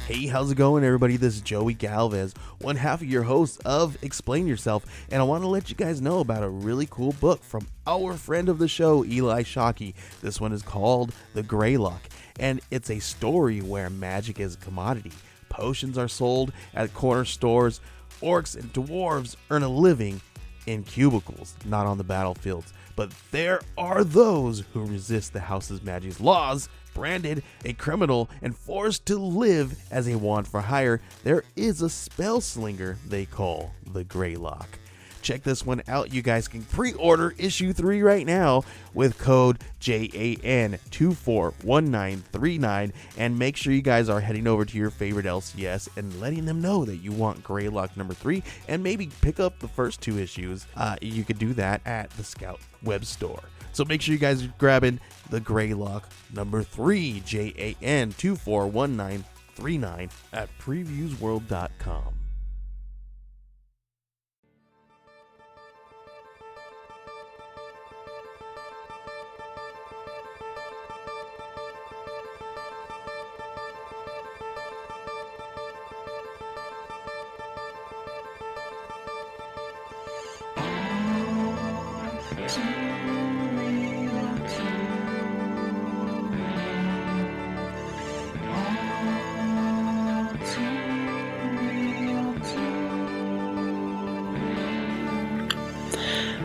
Hey, how's it going, everybody? This is Joey Galvez, one half of your host of Explain Yourself, and I want to let you guys know about a really cool book from our friend of the show, Eli Shockey. This one is called The Greylock, and it's a story where magic is a commodity. Potions are sold at corner stores. Orcs and dwarves earn a living in cubicles, not on the battlefields. But there are those who resist the house's magic's laws. Branded a criminal and forced to live as a wand for hire, there is a spell slinger they call the Greylock. Check this one out. You guys can pre-order issue 3 right now with code JAN241939, and make sure you guys are heading over to your favorite LCS and letting them know that you want Greylock number 3 and maybe pick up the first 2 issues. You could do that at the Scout web store. So make sure you guys are grabbing the Greylock number 3, JAN241939 at previewsworld.com.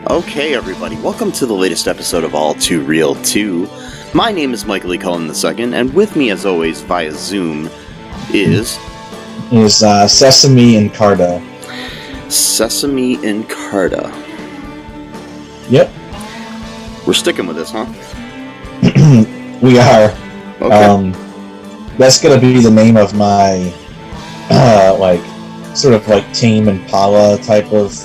Okay, everybody, welcome to the latest episode of All Too Real 2. My name is Michael E. Cullen II, and with me, as always, via Zoom, is Sesame and Carta. Sesame and Carta. Yep. We're sticking with this, huh? We are. Okay. That's gonna be the name of my, sort of like Tame Impala type of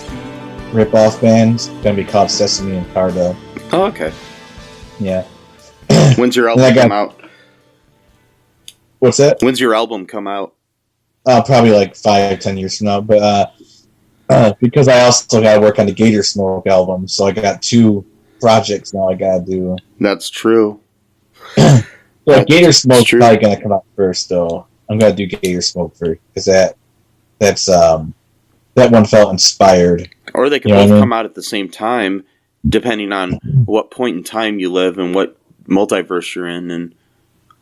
rip-off band. It's gonna be called Sesame and Carta. Oh, okay. Yeah. When's your album come out? What's that? When's your album come out? Probably like 5-10 years from now. But because I also gotta work on the Gator Smoke album, so I got 2 projects now I gotta do. That's true. Well, Gator Smoke's probably gonna come out first, though. I'm gonna do Gator Smoke first because that one felt inspired. Or they could both come out at the same time, depending on what point in time you live and what multiverse you're in. And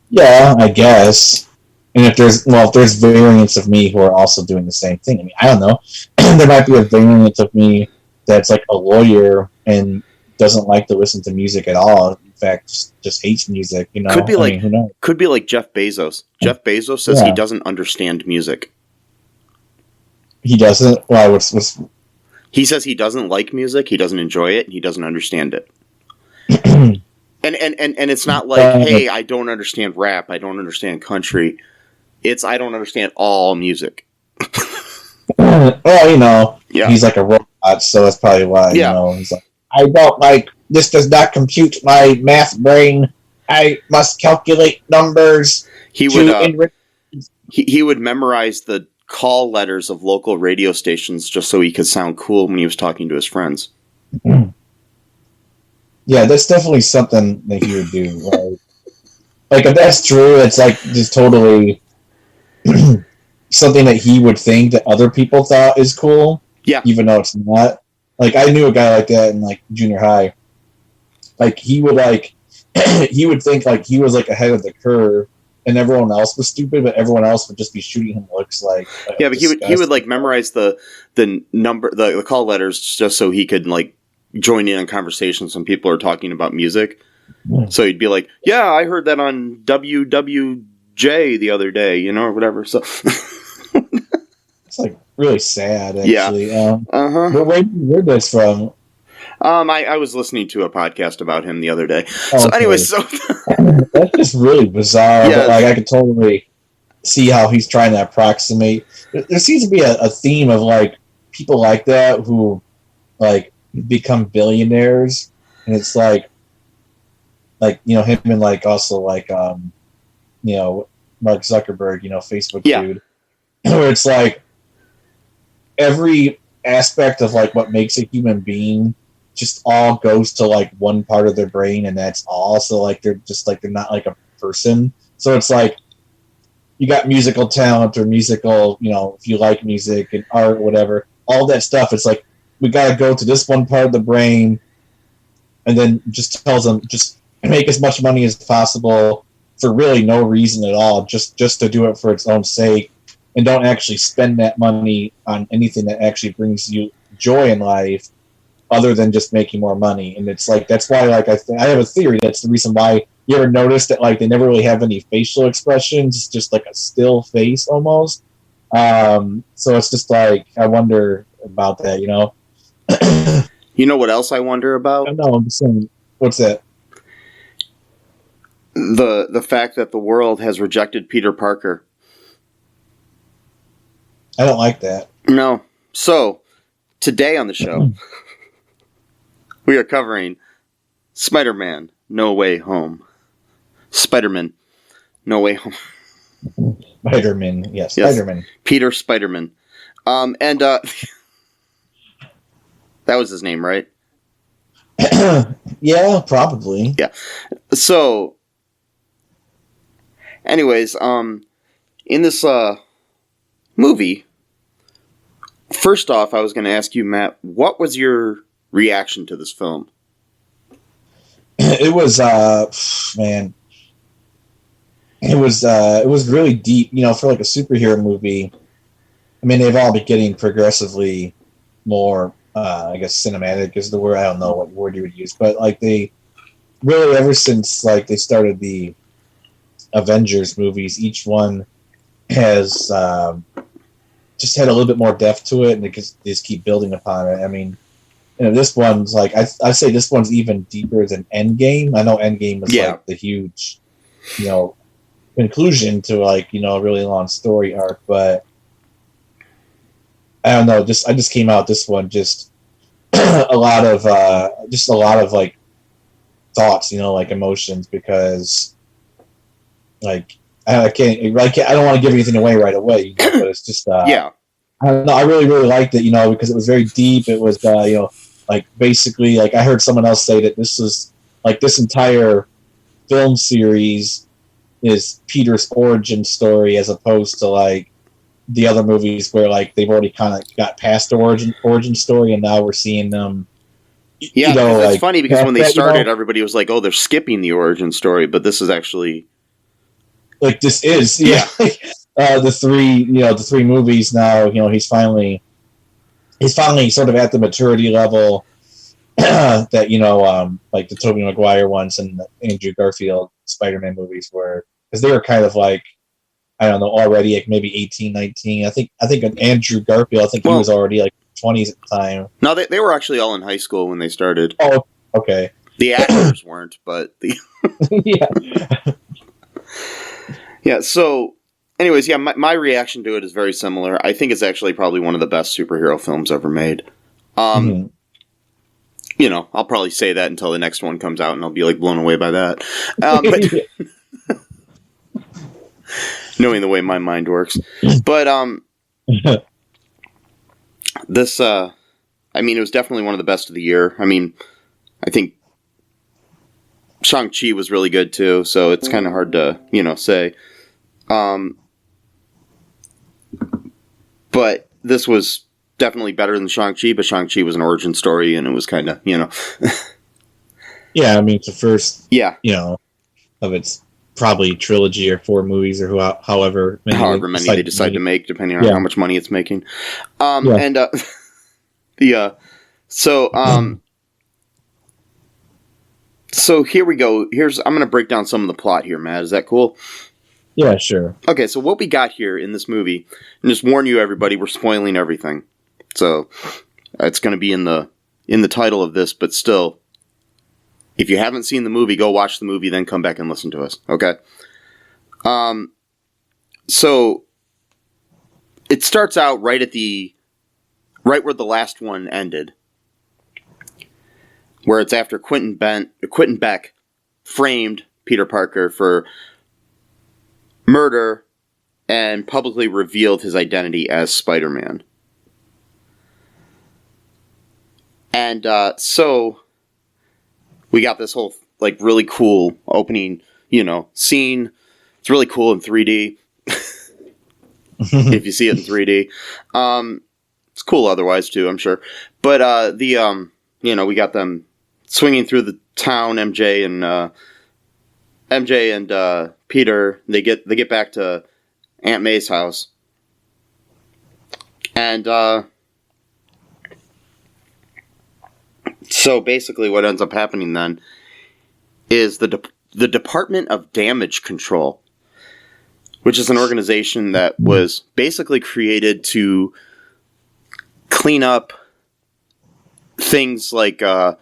yeah, I guess. And if there's variants of me who are also doing the same thing. I mean, I don't know. There might be a variant of me that's like a lawyer and doesn't like to listen to music at all. In fact, just hates music. You know, could be like who knows? Could be like Jeff Bezos. Jeff Bezos says he doesn't understand music. He doesn't. Why? What's? He says he doesn't like music. He doesn't enjoy it. And he doesn't understand it. and it's not like, hey, I don't understand rap. I don't understand country. It's I don't understand all music. Well, yeah. He's like a robot, so that's probably why. Yeah. He's like, I don't like this. Does not compute my math brain. I must calculate numbers. He would memorize the call letters of local radio stations just so he could sound cool when he was talking to his friends. Yeah, that's definitely something that he would do. Like if that's true, it's like just totally something that he would think that other people thought is cool. Yeah. Even though it's not. Like I knew a guy like that in like junior high. Like he would he would think like he was like ahead of the curve. And everyone else was stupid, but everyone else would just be shooting him looks like. Yeah, but he would like memorize the number the call letters just so he could like join in on conversations when people are talking about music. Yeah. So he'd be like, "Yeah, I heard that on WWJ the other day, or whatever." So it's like really sad, actually. Yeah. But where did you hear this from? I was listening to a podcast about him the other day. So anyway, that's just really bizarre. Yeah. But like I could totally see how he's trying to approximate. There seems to be a theme of like people like that who like become billionaires, and it's like him and like also like Mark Zuckerberg, Facebook dude, where it's like every aspect of like what makes a human being just all goes to like one part of their brain, and that's all. So like they're just like they're not like a person. So it's like you got musical talent or musical, if you like music and art, whatever, all that stuff. It's like we got to go to this one part of the brain, and then just tells them just make as much money as possible for really no reason at all, just to do it for its own sake, and don't actually spend that money on anything that actually brings you joy in life, other than just making more money. And it's like that's why, like I have a theory that's the reason why you ever notice that like they never really have any facial expressions. It's just like a still face almost. So it's just like I wonder about that. You know what else I wonder about? I don't know. I'm just saying. What's that? The fact that the world has rejected Peter Parker. I don't like that. No. So, today on the show, we are covering Spider-Man: No Way Home. Spider-Man: No Way Home. Spider-Man, yes, Yes. Spider-Man. Peter Spider-Man. And that was his name, right? Yeah, probably. Yeah. So, anyways, in this movie, first off, I was going to ask you, Matt, what was your reaction to this film? It was, man, it was really deep. For like a superhero movie. I mean, they've all been getting progressively more, I guess, cinematic is the word. I don't know what word you would use, but like they really, ever since like they started the Avengers movies, each one has just had a little bit more depth to it, and they just keep building upon it. I mean, this one's like I say this one's even deeper than Endgame. I know Endgame was like the huge, conclusion to like a really long story arc, but I don't know. I just came out this one just a lot of like thoughts, like emotions, because like I don't want to give anything away right away, but it's just I don't know. I really liked it, because it was very deep. It was like basically like I heard someone else say that this was like this entire film series is Peter's origin story, as opposed to like the other movies where like they've already kind of got past the origin story, and now we're seeing them. Yeah, it's funny because when they started, everybody was like, "Oh, they're skipping the origin story," but this is actually like this is the three movies now. He's finally sort of at the maturity level that like the Tobey Maguire ones and the Andrew Garfield Spider-Man movies were, because they were kind of like, I don't know, already like maybe 18, 19. I think Andrew Garfield, he was already like 20s at the time. No, they were actually all in high school when they started. Oh, okay. The actors weren't, but the yeah. Yeah, so anyways, my reaction to it is very similar. I think it's actually probably one of the best superhero films ever made. I'll probably say that until the next one comes out, and I'll be like blown away by that. But knowing the way my mind works. But this I mean, it was definitely one of the best of the year. I mean, I think Shang-Chi was really good too, so it's kind of hard to, say. But this was definitely better than Shang-Chi, but Shang-Chi was an origin story, and it was kind of, Yeah, I mean, it's the first, yeah, of its probably trilogy or 4 movies or however many they decide to make, depending on how much money it's making. And so here we go. I'm going to break down some of the plot here, Matt. Is that cool? Yeah, sure. Okay, so what we got here in this movie, and just warn you, everybody, we're spoiling everything. So it's going to be in the title of this, but still, if you haven't seen the movie, go watch the movie, then come back and listen to us. Okay. So it starts out right where the last one ended, where it's after Quentin Beck framed Peter Parker for murder and publicly revealed his identity as Spider-Man. And so we got this whole like really cool opening, scene. It's really cool in 3D. if you see it in 3D. It's cool otherwise too, I'm sure. But we got them swinging through the town. MJ and Peter, they get back to Aunt May's house, and so basically, what ends up happening then is the Department of Damage Control, which is an organization that was basically created to clean up things like after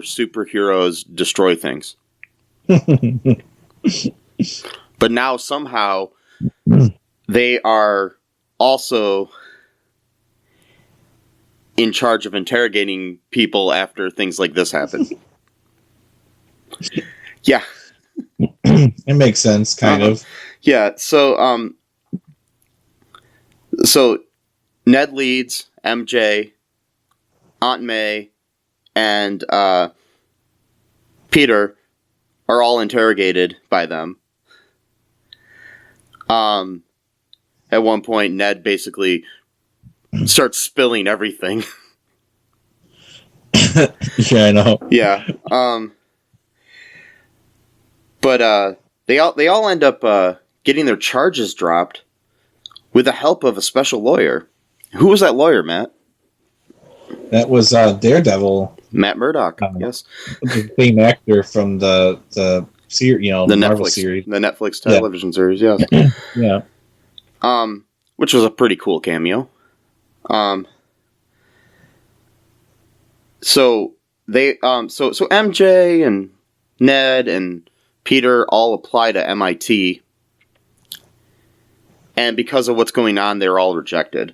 superheroes destroy things. But now somehow they are also in charge of interrogating people after things like this happen. Yeah. It makes sense, kind of. Yeah, so Ned Leeds, MJ, Aunt May, and Peter are all interrogated by them. At one point, Ned basically starts spilling everything. Yeah, I know. Yeah. But they all end up getting their charges dropped with the help of a special lawyer. Who was that lawyer, Matt? That was Daredevil. Matt Murdock. Yes. The same actor from the series, the Marvel Netflix series, the Netflix television series. Yes. Yeah. Which was a pretty cool cameo. So they so MJ and Ned and Peter all apply to MIT, and because of what's going on, they're all rejected,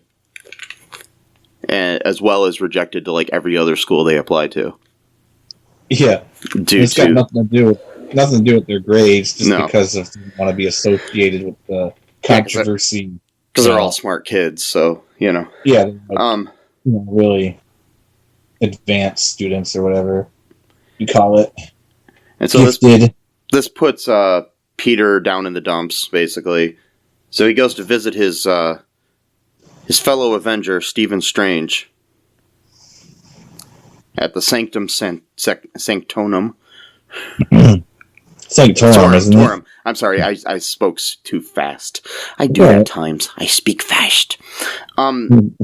and as well as rejected to like every other school they apply to. Yeah, it's got nothing to do with their grades, just because of they want to be associated with the controversy. Because they're all smart kids, so Yeah, really advanced students or whatever you call it. And so this puts Peter down in the dumps, basically. So he goes to visit his fellow Avenger, Stephen Strange, at the Sanctum Sanctorum. Sanctorum, isn't it? I'm sorry, I spoke too fast. I do at times. I speak fast. I'm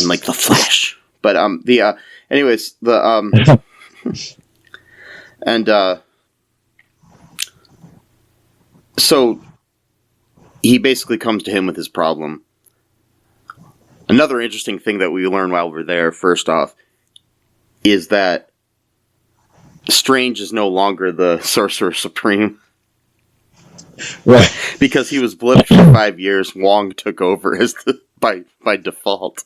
like the Flash. But anyways, so he basically comes to him with his problem. Another interesting thing that we learn while we're there, first off, is that Strange is no longer the Sorcerer Supreme. Right. Because he was blipped for 5 years, Wong took over by default.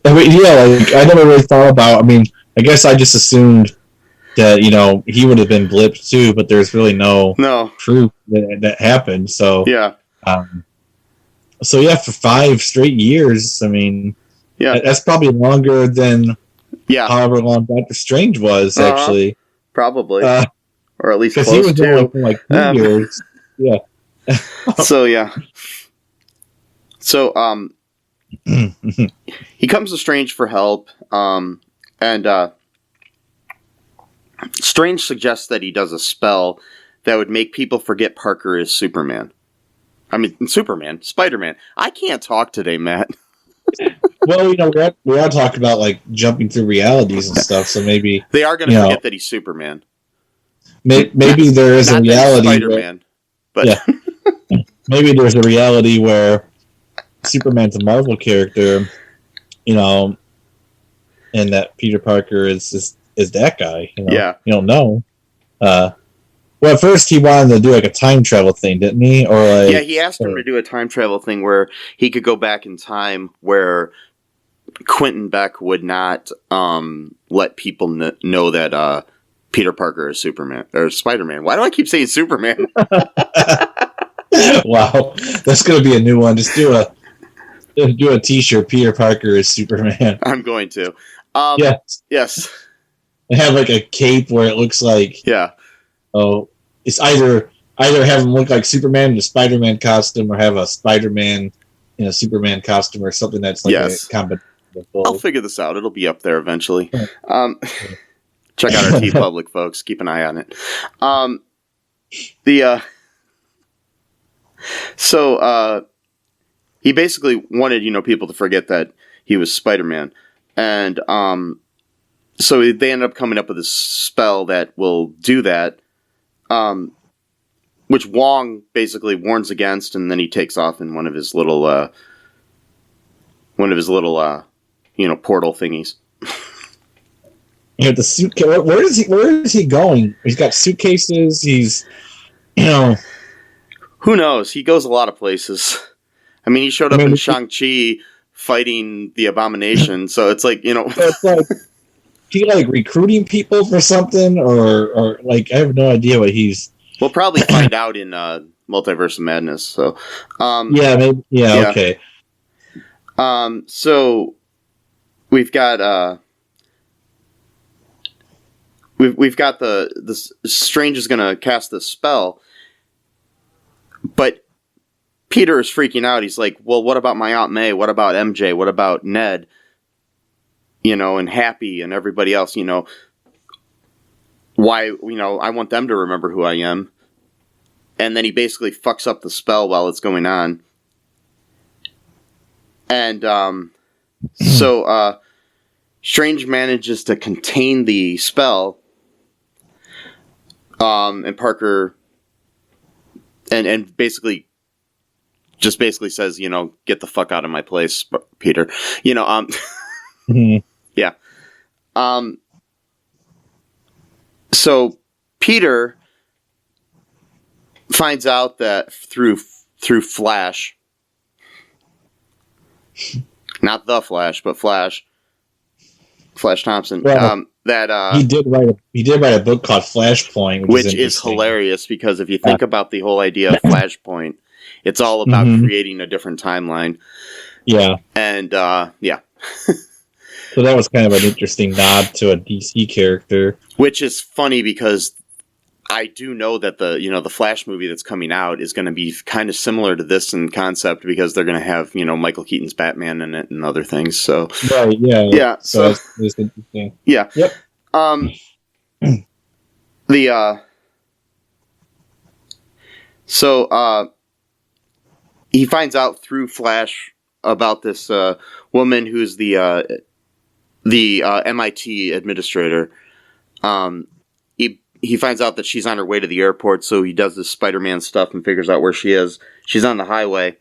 I mean, I never really thought about. I mean, I guess I just assumed that he would have been blipped too, but there's really no proof that happened. So yeah, for 5 straight years, I mean, that's probably longer than however long Doctor Strange was actually. Probably, or at least close he was to only for like 2 years. Yeah. So he comes to Strange for help, and Strange suggests that he does a spell that would make people forget Parker is Superman. I mean, Superman, Spider-Man. I can't talk today, Matt. Well, we are talking about like jumping through realities and stuff, so maybe they are going to forget that he's Superman. Maybe there is a reality. Spider-Man, but maybe there's a reality where Superman's a Marvel character, and that Peter Parker is that guy. Yeah, you don't know. Well, at first he wanted to do like a time travel thing, didn't he? Or he asked him to do a time travel thing where he could go back in time where Quentin Beck would not let people know that Peter Parker is Superman or Spider-Man. Why do I keep saying Superman? Wow, that's gonna be a new one. Just do a T-shirt. Peter Parker is Superman. I'm going to. Yes. They have like a cape where it looks like it's either either have him look like Superman in a Spider-Man costume, or have a Spider-Man in a Superman costume, or something that's like a combination of both. I'll figure this out. It'll be up there eventually. Check out our TeePublic, folks. Keep an eye on it. So he basically wanted, people to forget that he was Spider-Man. And so they ended up coming up with this spell that will do that, which Wong basically warns against, and then he takes off in one of his little portal thingies. Yeah, the suitcase. Where is he going? He's got suitcases. He's, who knows? He goes a lot of places. I mean, he showed up in Shang-Chi fighting the Abomination, so it's like, It's like, he like recruiting people for something, or like, I have no idea what he's. We'll probably find out in Multiverse of Madness. So, maybe, okay. So we've got we've got the Strange is going to cast this spell, but Peter is freaking out. He's like, well, what about my Aunt May? What about MJ? What about Ned? And Happy and everybody else, why, I want them to remember who I am. And then he basically fucks up the spell while it's going on. And so Strange manages to contain the spell. And Parker and basically says, get the fuck out of my place, Peter. Mm-hmm. Yeah. So Peter finds out that through Flash, not the Flash, but Flash Thompson, well, that he did write a book called Flashpoint, which is hilarious, because if you think about the whole idea of Flashpoint, it's all about creating a different timeline. Yeah. And so that was kind of an interesting nod to a DC character, which is funny because I do know that the Flash movie that's coming out is going to be kind of similar to this in concept, because they're going to have Michael Keaton's Batman in it and other things. So right, yeah. So it's interesting. Yeah. Yep. He finds out through Flash about this woman who's the MIT administrator. He finds out that she's on her way to the airport, so he does this Spider-Man stuff and figures out where she is. She's on the highway.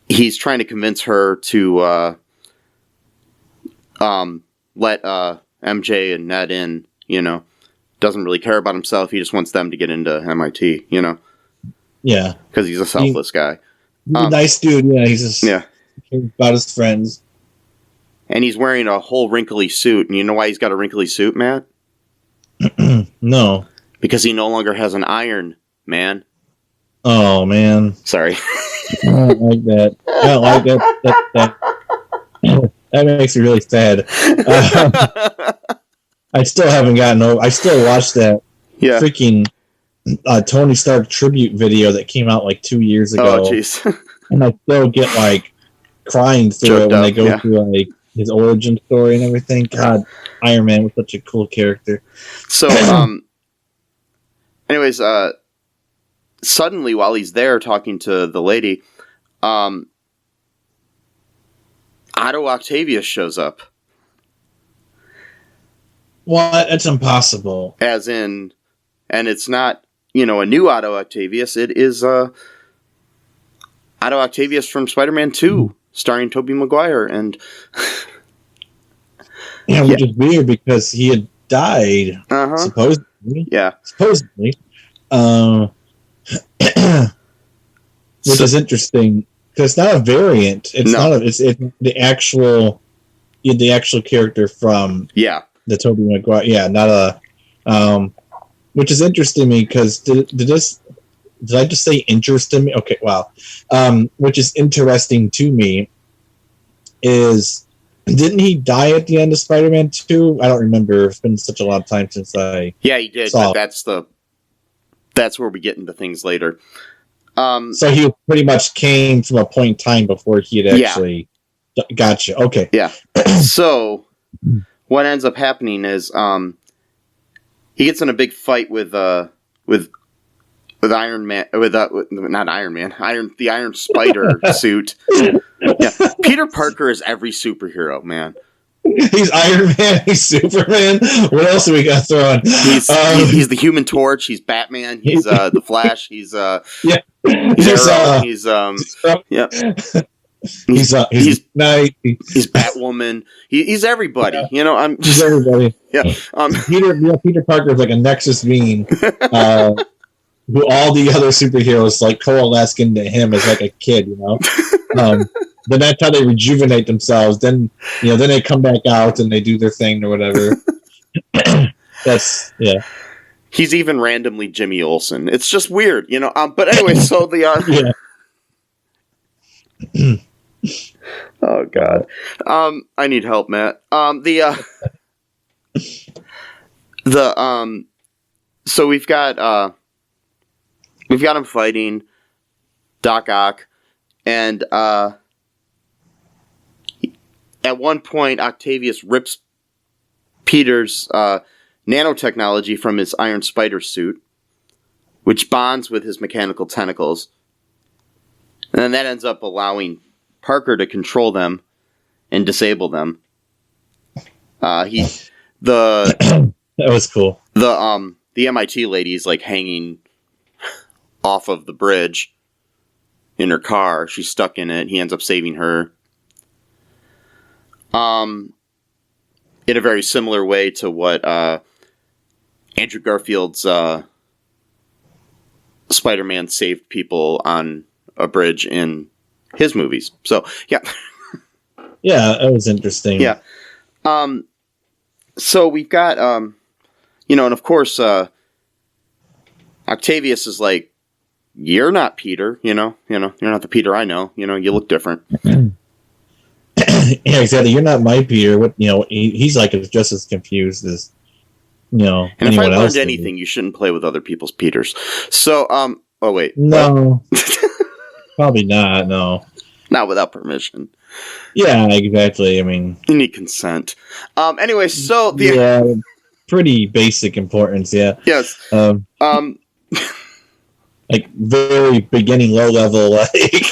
He's trying to convince her to let MJ and Ned in, Doesn't really care about himself. He just wants them to get into MIT, Yeah. Because he's a selfless guy. He's a nice dude, yeah. He's just cares about his friends. And he's wearing a whole wrinkly suit. And you know why he's got a wrinkly suit, Matt? No. Because he no longer has an iron, man. Oh, man. Sorry. I don't like that. I don't like that. That makes me really sad. I still haven't gotten over. I still watched that freaking Tony Stark tribute video that came out like 2 years ago. Oh, jeez. And I still get like crying through it when they go through like his origin story and everything. God, Iron Man was such a cool character. So, anyways, suddenly while he's there talking to the lady, Otto Octavius shows up. Well, it's impossible. As in, and it's not, a new Otto Octavius. It is Otto Octavius from Spider-Man 2, starring Tobey Maguire. And which is weird because he had died, supposedly. Yeah. Supposedly. Which is interesting. Because it's not a variant. It's not. It's the actual character from the Tobey Maguire. Yeah, not a. Which is interesting to me because did I just say interesting me? Okay, wow. Which is interesting to me is Didn't he die at the end of Spider-Man 2? I don't remember. It's been such a long time since I Yeah, he did, saw but that's where we get into things later. So he pretty much came from a point in time before he had actually... Gotcha. Okay. Yeah. So what ends up happening is he gets in a big fight with Iron Man, not Iron Man, the Iron Spider suit. Yeah, Peter Parker is every superhero, man. He's Iron Man. He's Superman. What else do we got thrown? He's the Human Torch. He's Batman. He's the Flash. He's Arrow. He's yeah. He's Batwoman. He's everybody. Yeah. You know, he's everybody. Yeah. Peter Parker is like a Nexus being, who all the other superheroes like coalesce into him as like a kid. You know. Then that's how they rejuvenate themselves. Then they come back out and they do their thing or whatever. He's even randomly Jimmy Olsen. It's just weird, you know. But anyway, so the oh God, I need help, Matt. So we've got him fighting Doc Ock, and at one point Octavius rips Peter's nanotechnology from his Iron Spider suit, which bonds with his mechanical tentacles. And then that ends up allowing Parker to control them and disable them. That was cool. The MIT lady is like hanging off of the bridge in her car. She's stuck in it. He ends up saving her. In a very similar way to what Andrew Garfield's Spider-Man saved people on a bridge in his movies. So, yeah. Yeah, that was interesting. Yeah. So we've got, and of course, Octavius is like, you're not Peter, you're not the Peter I know, you look different. Yeah, exactly. You're not my Peter. What he's like just as confused as And if I learned else anything, you shouldn't play with other people's Peters. So, oh wait, no, probably not. No, not without permission. Yeah, exactly. I mean, you need consent. Anyway, so pretty basic importance. Yeah. Yes. Like very beginning, low level. Like.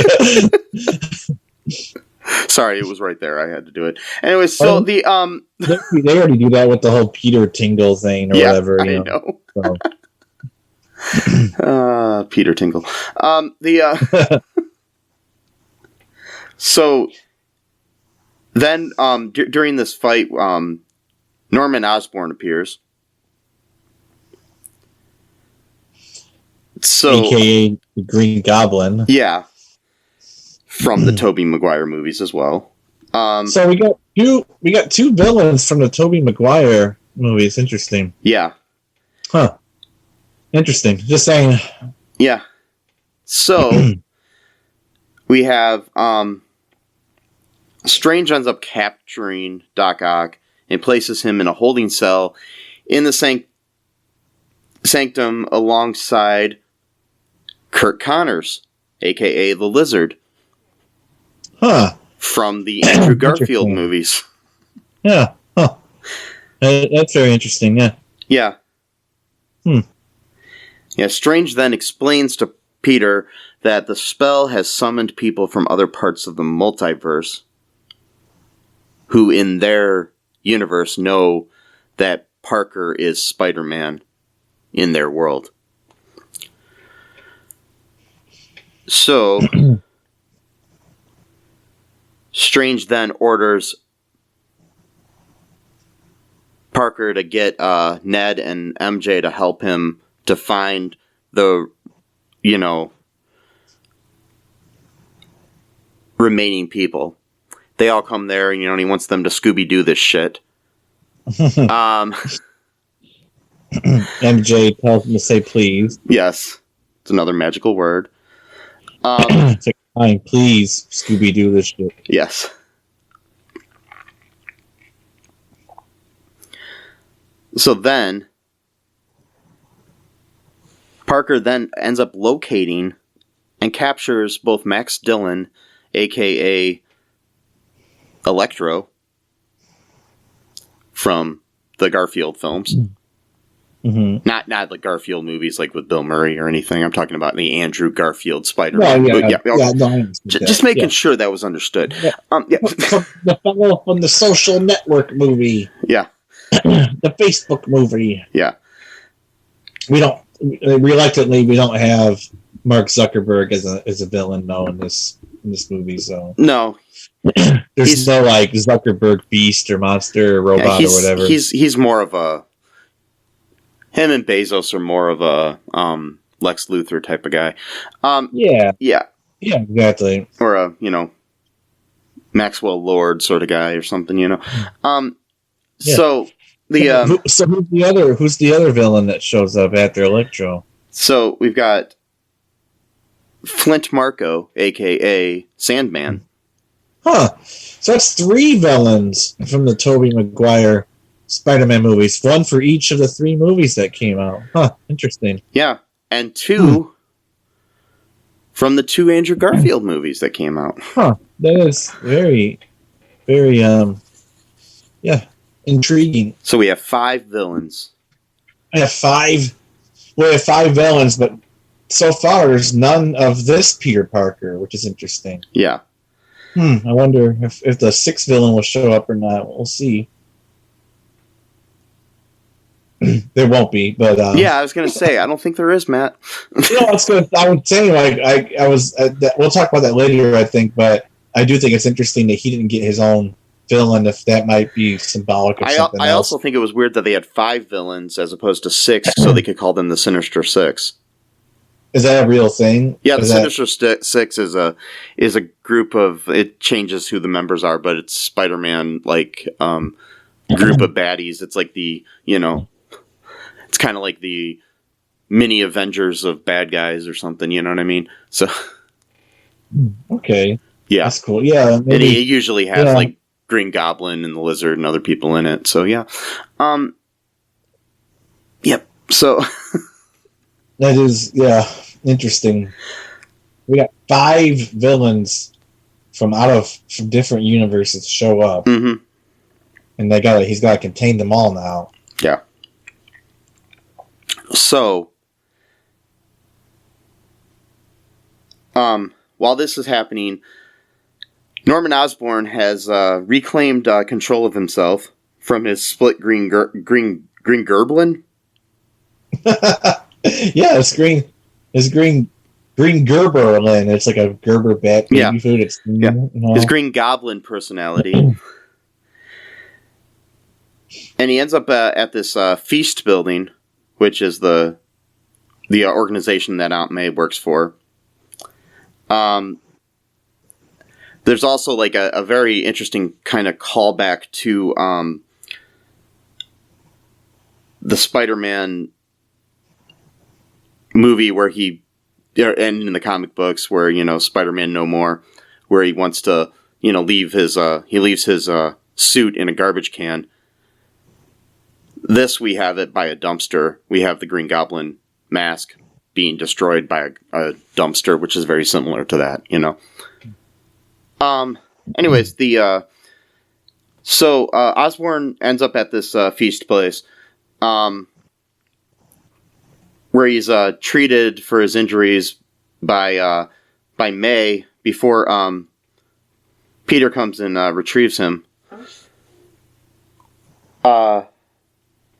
Sorry, it was right there. I had to do it. Anyway, so they already do that with the whole Peter Tingle thing or whatever. I know. So. Peter Tingle. So then during this fight, Norman Osborn appears. So, AKA the Green Goblin. Yeah. From the Tobey Maguire movies as well. So we got two villains from the Tobey Maguire movies. Interesting. Yeah. Huh. Interesting. Just saying. Yeah. So we have Strange ends up capturing Doc Ock and places him in a holding cell in the sanctum alongside Kirk Connors, aka the Lizard. Huh. From the Andrew Garfield movies. Yeah. Huh. That's very interesting, yeah. Yeah. Yeah, Strange then explains to Peter that the spell has summoned people from other parts of the multiverse who in their universe know that Parker is Spider-Man in their world. So Strange then orders Parker to get Ned and MJ to help him to find the, remaining people. They all come there, and, he wants them to Scooby-Doo this shit. MJ tells him to say please. Yes. It's another magical word. It's like, fine, please, Scooby-Doo this shit. Yes. So then, Parker then ends up locating and captures both Max Dillon, a.k.a. Electro, from the Garfield films. Mm-hmm. Not the Garfield movies like with Bill Murray or anything. I'm talking about the Andrew Garfield Spider-Man. Just making sure that was understood. Yeah. The fellow from the Social Network movie. Yeah. The Facebook movie. Yeah. We don't have Mark Zuckerberg as a villain though in this movie. So no, there's no like Zuckerberg beast or monster or robot or whatever. He's more of a. Him and Bezos are more of a Lex Luthor type of guy. Yeah, exactly. Or a Maxwell Lord sort of guy or something. So who's the other villain that shows up after Electro? So we've got Flint Marko, a.k.a. Sandman. Huh. So that's 3 villains from the Tobey Maguire Spider-Man movies. 1 for each of the 3 movies that came out. Huh. Interesting. Yeah. And 2 from the 2 Andrew Garfield movies that came out. Huh. That is very, very, intriguing. So we have 5 villains. We have 5 villains, but so far there's none of this Peter Parker, which is interesting. Yeah. I wonder if the 6th villain will show up or not. We'll see. There won't be, but yeah, I was gonna say I don't think there is, Matt. It's good. I would say I was. We'll talk about that later, I think, but I do think it's interesting that he didn't get his own villain. If that might be symbolic of something else. I also think it was weird that they had 5 villains as opposed to 6, so they could call them the Sinister Six. Is that a real thing? Yeah, the Sinister Six is a group of. It changes who the members are, but it's Spider-Man group of baddies. It's like the It's kind of like the mini Avengers of bad guys or something, you know what I mean? So, okay, yeah, that's cool. Yeah, maybe. And he usually has like Green Goblin and the Lizard and other people in it. So yeah, yep. So that is interesting. We got 5 villains from different universes show up, and he's got to contain them all now. Yeah. So, while this is happening, Norman Osborn has reclaimed control of himself from his split green Gerblin. Yeah, it's green Gerberlin. It's like a Gerber bat baby food. It's his Green Goblin personality. And he ends up at this feast building, which is the organization that Aunt May works for. There's also like a very interesting kind of callback to the Spider-Man movie where and in the comic books where, Spider-Man No More, where he wants to, leaves his suit in a garbage can. This, we have it by a dumpster. We have the Green Goblin mask being destroyed by a dumpster, which is very similar to that, Anyways, so Osborn ends up at this feast place, where he's treated for his injuries by May before Peter comes and retrieves him.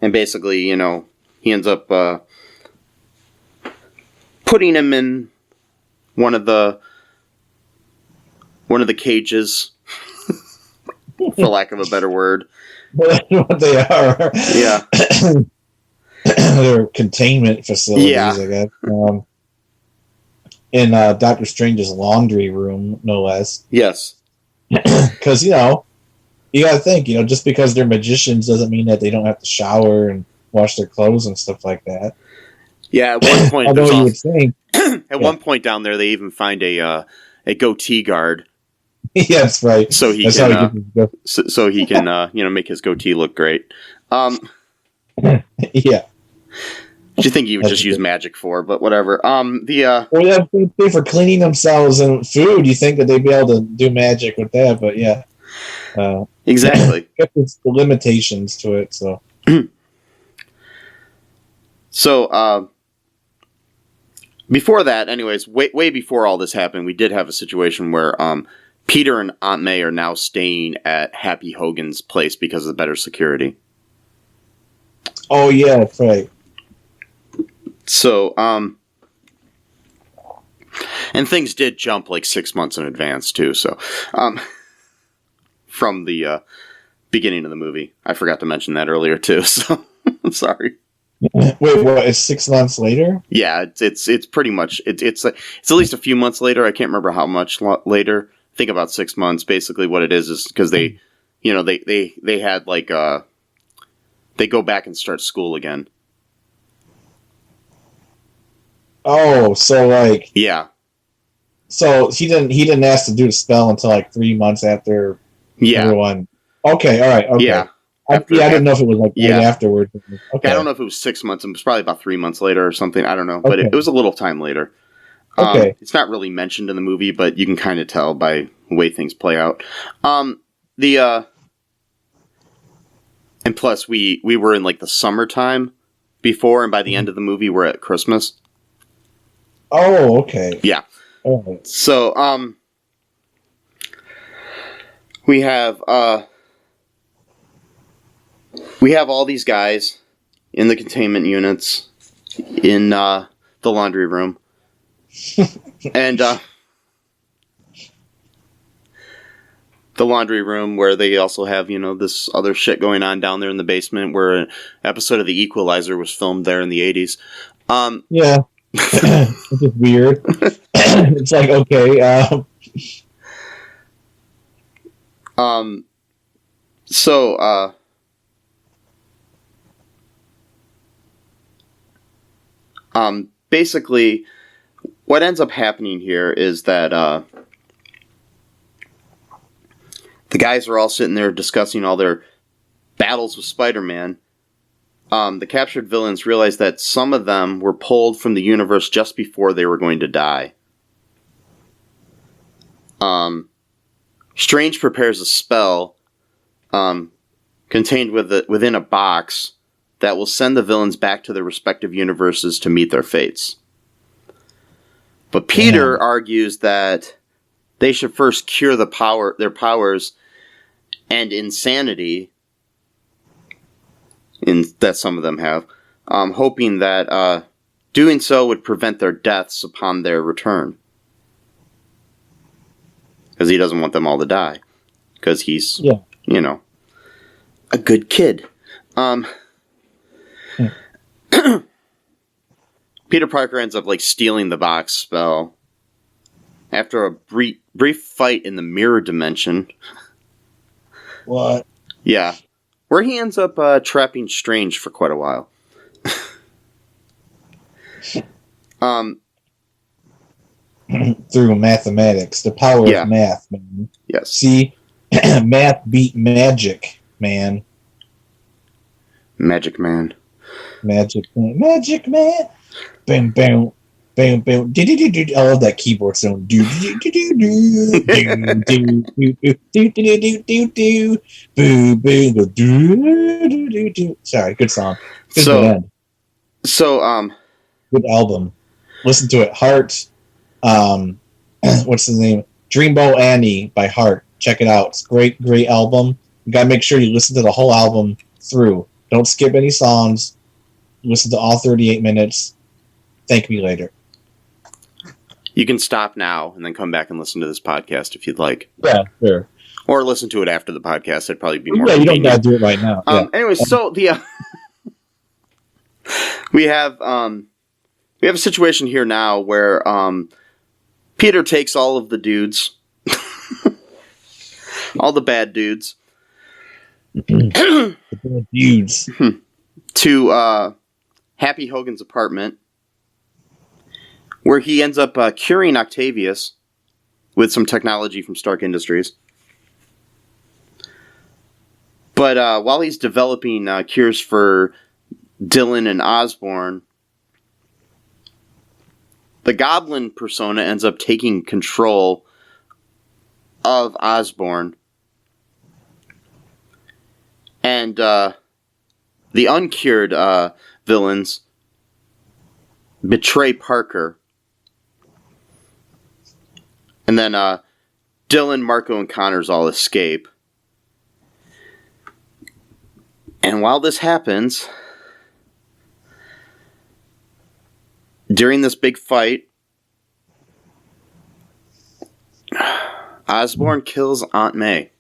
And basically, he ends up putting him in one of the cages, for lack of a better word. Well, that's what they are. Yeah. They're containment facilities, I guess. In Doctor Strange's laundry room, no less. Yes. Because, you got to think, just because they're magicians doesn't mean that they don't have to shower and wash their clothes and stuff like that. Yeah, at one point, although you would think, one point down there, they even find a goatee guard. Yeah, that's right. So he can make his goatee look great. Yeah. Which you think you would just use magic for, but whatever. Well, yeah, for cleaning themselves and food, you think that they'd be able to do magic with that, but yeah. Exactly. It's the limitations to it, so. So, before that, anyways, way before all this happened, we did have a situation where Peter and Aunt May are now staying at Happy Hogan's place because of better security. Oh, yeah, that's right. So, and things did jump like 6 months in advance, too, so, from the beginning of the movie. I forgot to mention that earlier, too, so I'm sorry. Wait, what? It's 6 months later? Yeah, it's pretty much, it's at least a few months later. I can't remember how much later. I think about 6 months. Basically what it is because they, they had like, they go back and start school again. Oh, so like yeah. So he didn't ask to do the spell until like 3 months after everyone. Okay, all right, okay. Yeah. I didn't know if it was like right afterwards. Okay. I don't know if it was 6 months. It was probably about 3 months later or something. I don't know, but it was a little time later. Okay. It's not really mentioned in the movie, but you can kind of tell by the way things play out. And plus we were in like the summertime before, and by the end of the movie we're at Christmas. Oh, okay. Yeah. Oh. So, we have all these guys in the containment units in the laundry room. And the laundry room where they also have, this other shit going on down there in the basement where an episode of The Equalizer was filmed there in the 80s. Yeah. It's just weird. It's like, okay. So, basically, what ends up happening here is that the guys are all sitting there discussing all their battles with Spider-Man. The captured villains realize that some of them were pulled from the universe just before they were going to die. Strange prepares a spell contained within a box that will send the villains back to their respective universes to meet their fates. But Peter argues that they should first cure their powers and insanity that some of them have, hoping that doing so would prevent their deaths upon their return. Because he doesn't want them all to die. Because he's, a good kid. Peter Parker ends up stealing the box spell after a brief fight in the mirror dimension. What? Yeah. Where he ends up trapping Strange for quite a while. Through mathematics. The power of math, man. Yes. See? Math beat magic, man. Magic Man. Magic Man. Magic Man. Bam, bam. Bam, bam. I love that keyboard sound. Do do do do do do do do do do do boo boo do do do do. Sorry, good song. Good good album. Listen to it. Heart. What's the name? Dreamboat Annie by Heart. Check it out. It's a great album. You gotta make sure you listen to the whole album through. Don't skip any songs. Listen to all 38 minutes. Thank me later. You can stop now and then come back and listen to this podcast if you'd like. Yeah, sure. Or listen to it after the podcast. It'd probably be more. Yeah, you don't gotta do it right now. Anyway, so the we have a situation here now where Peter takes all of the dudes, all the bad dudes, the bad dudes, to Happy Hogan's apartment, where he ends up curing Octavius with some technology from Stark Industries. But while he's developing cures for Dylan and Osborn, the Goblin persona ends up taking control of Osborn. And the uncured villains betray Parker. And then Dylan, Marco, and Connors all escape. And while this happens, during this big fight, Osborn kills Aunt May.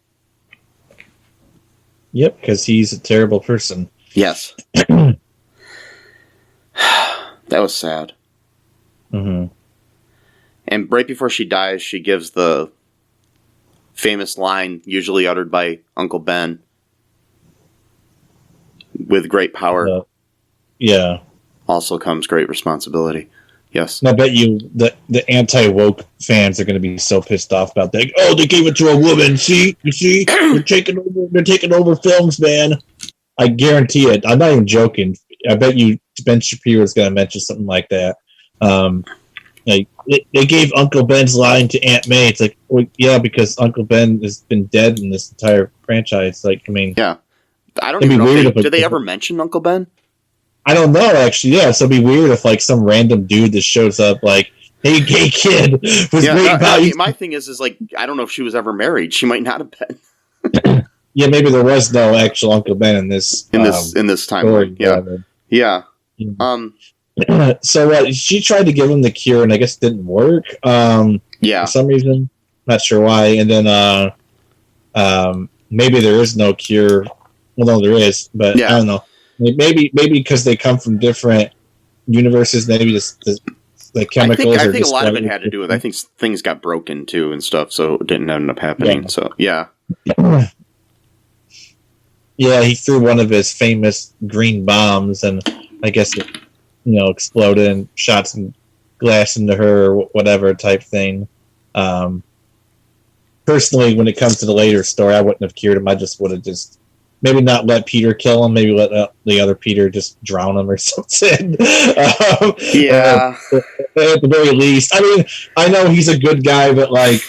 Yep, because he's a terrible person. Yes. That was sad. Mm-hmm. And right before she dies, she gives the famous line usually uttered by Uncle Ben. With great power Yeah. also comes great responsibility. Yes. And I bet you the anti-woke fans are going to be so pissed off about that. Oh, they gave it to a woman. See? You see? They're taking over films, man. I guarantee it. I'm not even joking. I bet you Ben Shapiro is going to mention something like that. Like they gave Uncle Ben's line to Aunt May. It's like, well, yeah, because Uncle Ben has been dead in this entire franchise. Like, I mean, yeah, I don't even know. Did they ever mention Uncle Ben? I don't know, actually. Yeah, so it'd be weird if like some random dude that shows up, like, "Hey, gay kid," was waiting about you. My thing is like, I don't know if she was ever married. She might not have been. Yeah, maybe there was no actual Uncle Ben in this timeline. Yeah. So she tried to give him the cure, and I guess it didn't work. For some reason, not sure why. And then maybe there is no cure. Well, no, there is, but I don't know. Maybe because they come from different universes. Maybe the chemicals. I think a lot of it had to do with. I think things got broken too and stuff, so it didn't end up happening. Yeah. So yeah. Yeah, he threw one of his famous green bombs, and I guess it, exploded and shot some glass into her or whatever type thing. Personally, when it comes to the later story, I wouldn't have cured him. I just would have maybe not let Peter kill him. Maybe let the other Peter just drown him or something. Yeah. At the very least. I mean, I know he's a good guy, but like,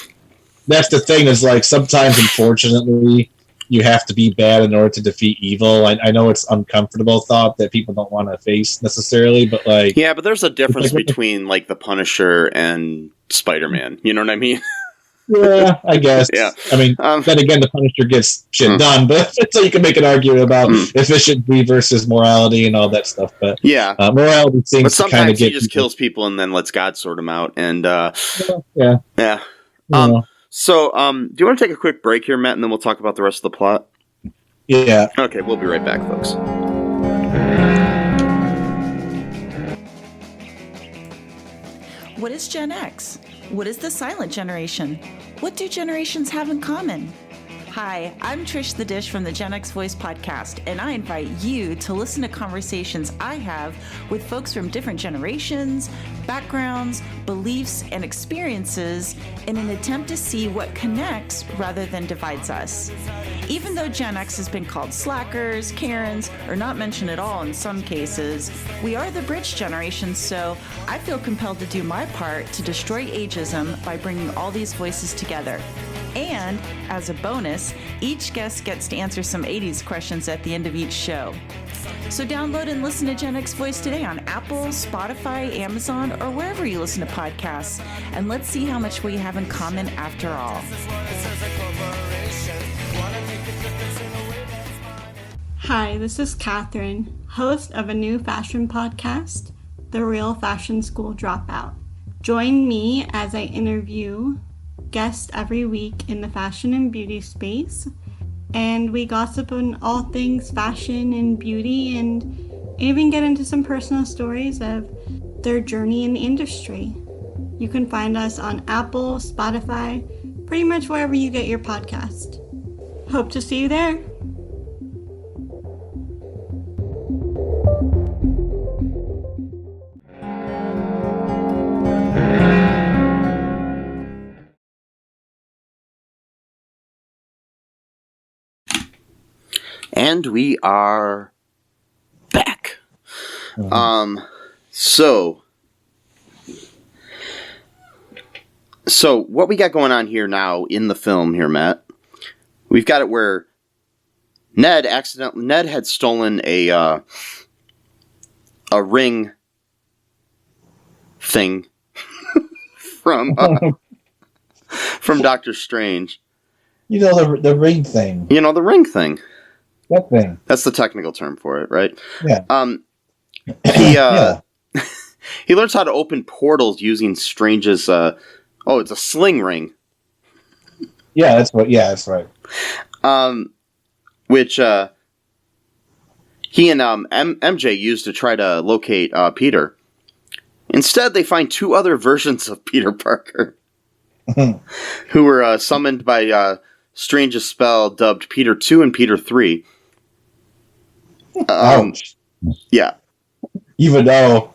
that's the thing is like sometimes, unfortunately, you have to be bad in order to defeat evil. I know it's uncomfortable thought that people don't want to face necessarily, but like... Yeah, but there's a difference between like the Punisher and Spider-Man. You know what I mean? Yeah, I guess. Yeah. I mean, then again, the Punisher gets shit done, but so you can make an argument about efficiency versus morality and all that stuff. But yeah, morality seems to kind of get... he just kills people and then lets God sort them out. And yeah. So, do you want to take a quick break here, Matt, and then we'll talk about the rest of the plot? Yeah. Okay, we'll be right back, folks. What is Gen X? What is the silent generation? What do generations have in common? Hi, I'm Trish the Dish from the Gen X Voice podcast, and I invite you to listen to conversations I have with folks from different generations, backgrounds, beliefs, and experiences in an attempt to see what connects rather than divides us. Even though Gen X has been called slackers, Karens, or not mentioned at all in some cases, we are the bridge generation, so I feel compelled to do my part to destroy ageism by bringing all these voices together. And, as a bonus, each guest gets to answer some 80s questions at the end of each show. So download and listen to Gen X Voice today on Apple, Spotify, Amazon, or wherever you listen to podcasts. And let's see how much we have in common after all. Hi, this is Catherine, host of a new fashion podcast, The Real Fashion School Dropout. Join me as I interview guests every week in the fashion and beauty space, and we gossip on all things fashion and beauty, and even get into some personal stories of their journey in the industry. You can find us on Apple, Spotify, pretty much wherever you get your podcast. Hope to see you there. And we are back. So what we got going on here now in the film here, Matt, we've got it where Ned had stolen a ring thing from Doctor Strange. You know, the ring thing. You know, the ring thing. That thing. That's the technical term for it, right? Yeah. He learns how to open portals using Strange's it's a sling ring. Yeah, that's right. Which he and MJ used to try to locate Peter. Instead, they find two other versions of Peter Parker who were summoned by Strange's spell, dubbed Peter 2 and Peter 3. Ouch. Yeah. Even though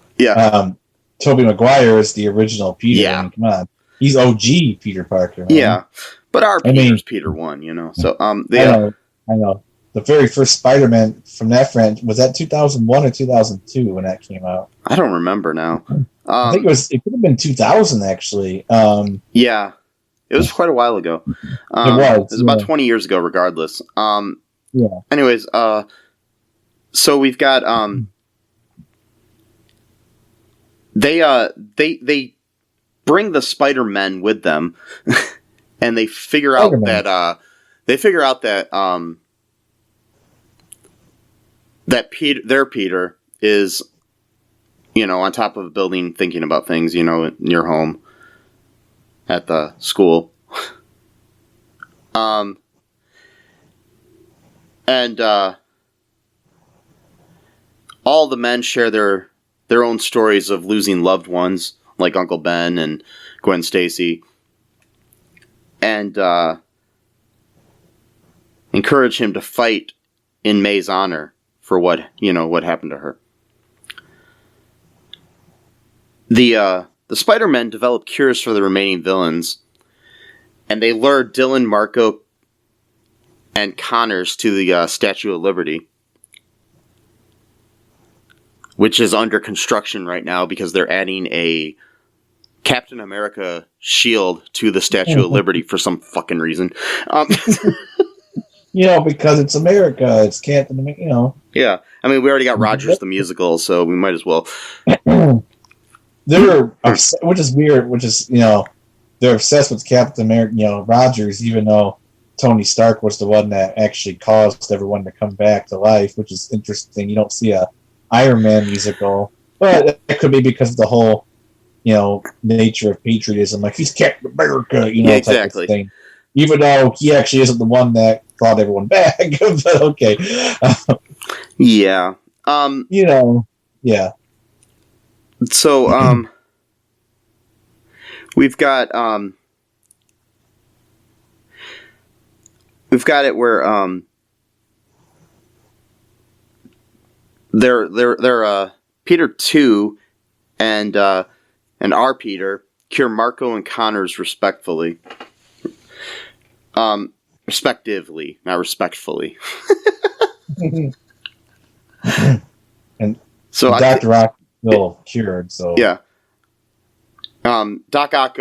Tobey Maguire is the original Peter. Yeah. I mean, come on. He's OG Peter Parker. Man. Yeah. But our Peter's Peter 1, you know. So I know. The very first Spider-Man from that franchise, was that 2001 or 2002 when that came out? I don't remember now. I think it could have been 2000 actually. Yeah. It was quite a while ago. It was about 20 years ago regardless. Anyways, so we've got they bring the Spider-Men with them and they figure out that that their Peter is, you know, on top of a building thinking about things, you know, near home at the school. And all the men share their own stories of losing loved ones, like Uncle Ben and Gwen Stacy, and encourage him to fight in May's honor for what happened to her. The Spider-Men develop cures for the remaining villains, and they lure Dylan, Marco, and Connors to the Statue of Liberty, which is under construction right now because they're adding a Captain America shield to the Statue of Liberty for some fucking reason. You know, because it's America. It's Captain America, you know. Yeah. I mean, we already got Rogers the musical, so we might as well. They're upset, which is weird, you know, they're obsessed with Captain America, you know, Rogers, even though Tony Stark was the one that actually caused everyone to come back to life, which is interesting. You don't see a Iron Man musical, but it could be because of the whole, you know, nature of patriotism. Like, he's Captain America, you know, yeah, exactly. Type of thing. Even though he actually isn't the one that brought everyone back, but okay. Yeah. You know, yeah. So, we've got it where, they're Peter 2 and our Peter cure Marco and Connors respectively, not respectfully. And so Dr. Rock still cured, so yeah. Doc Ock,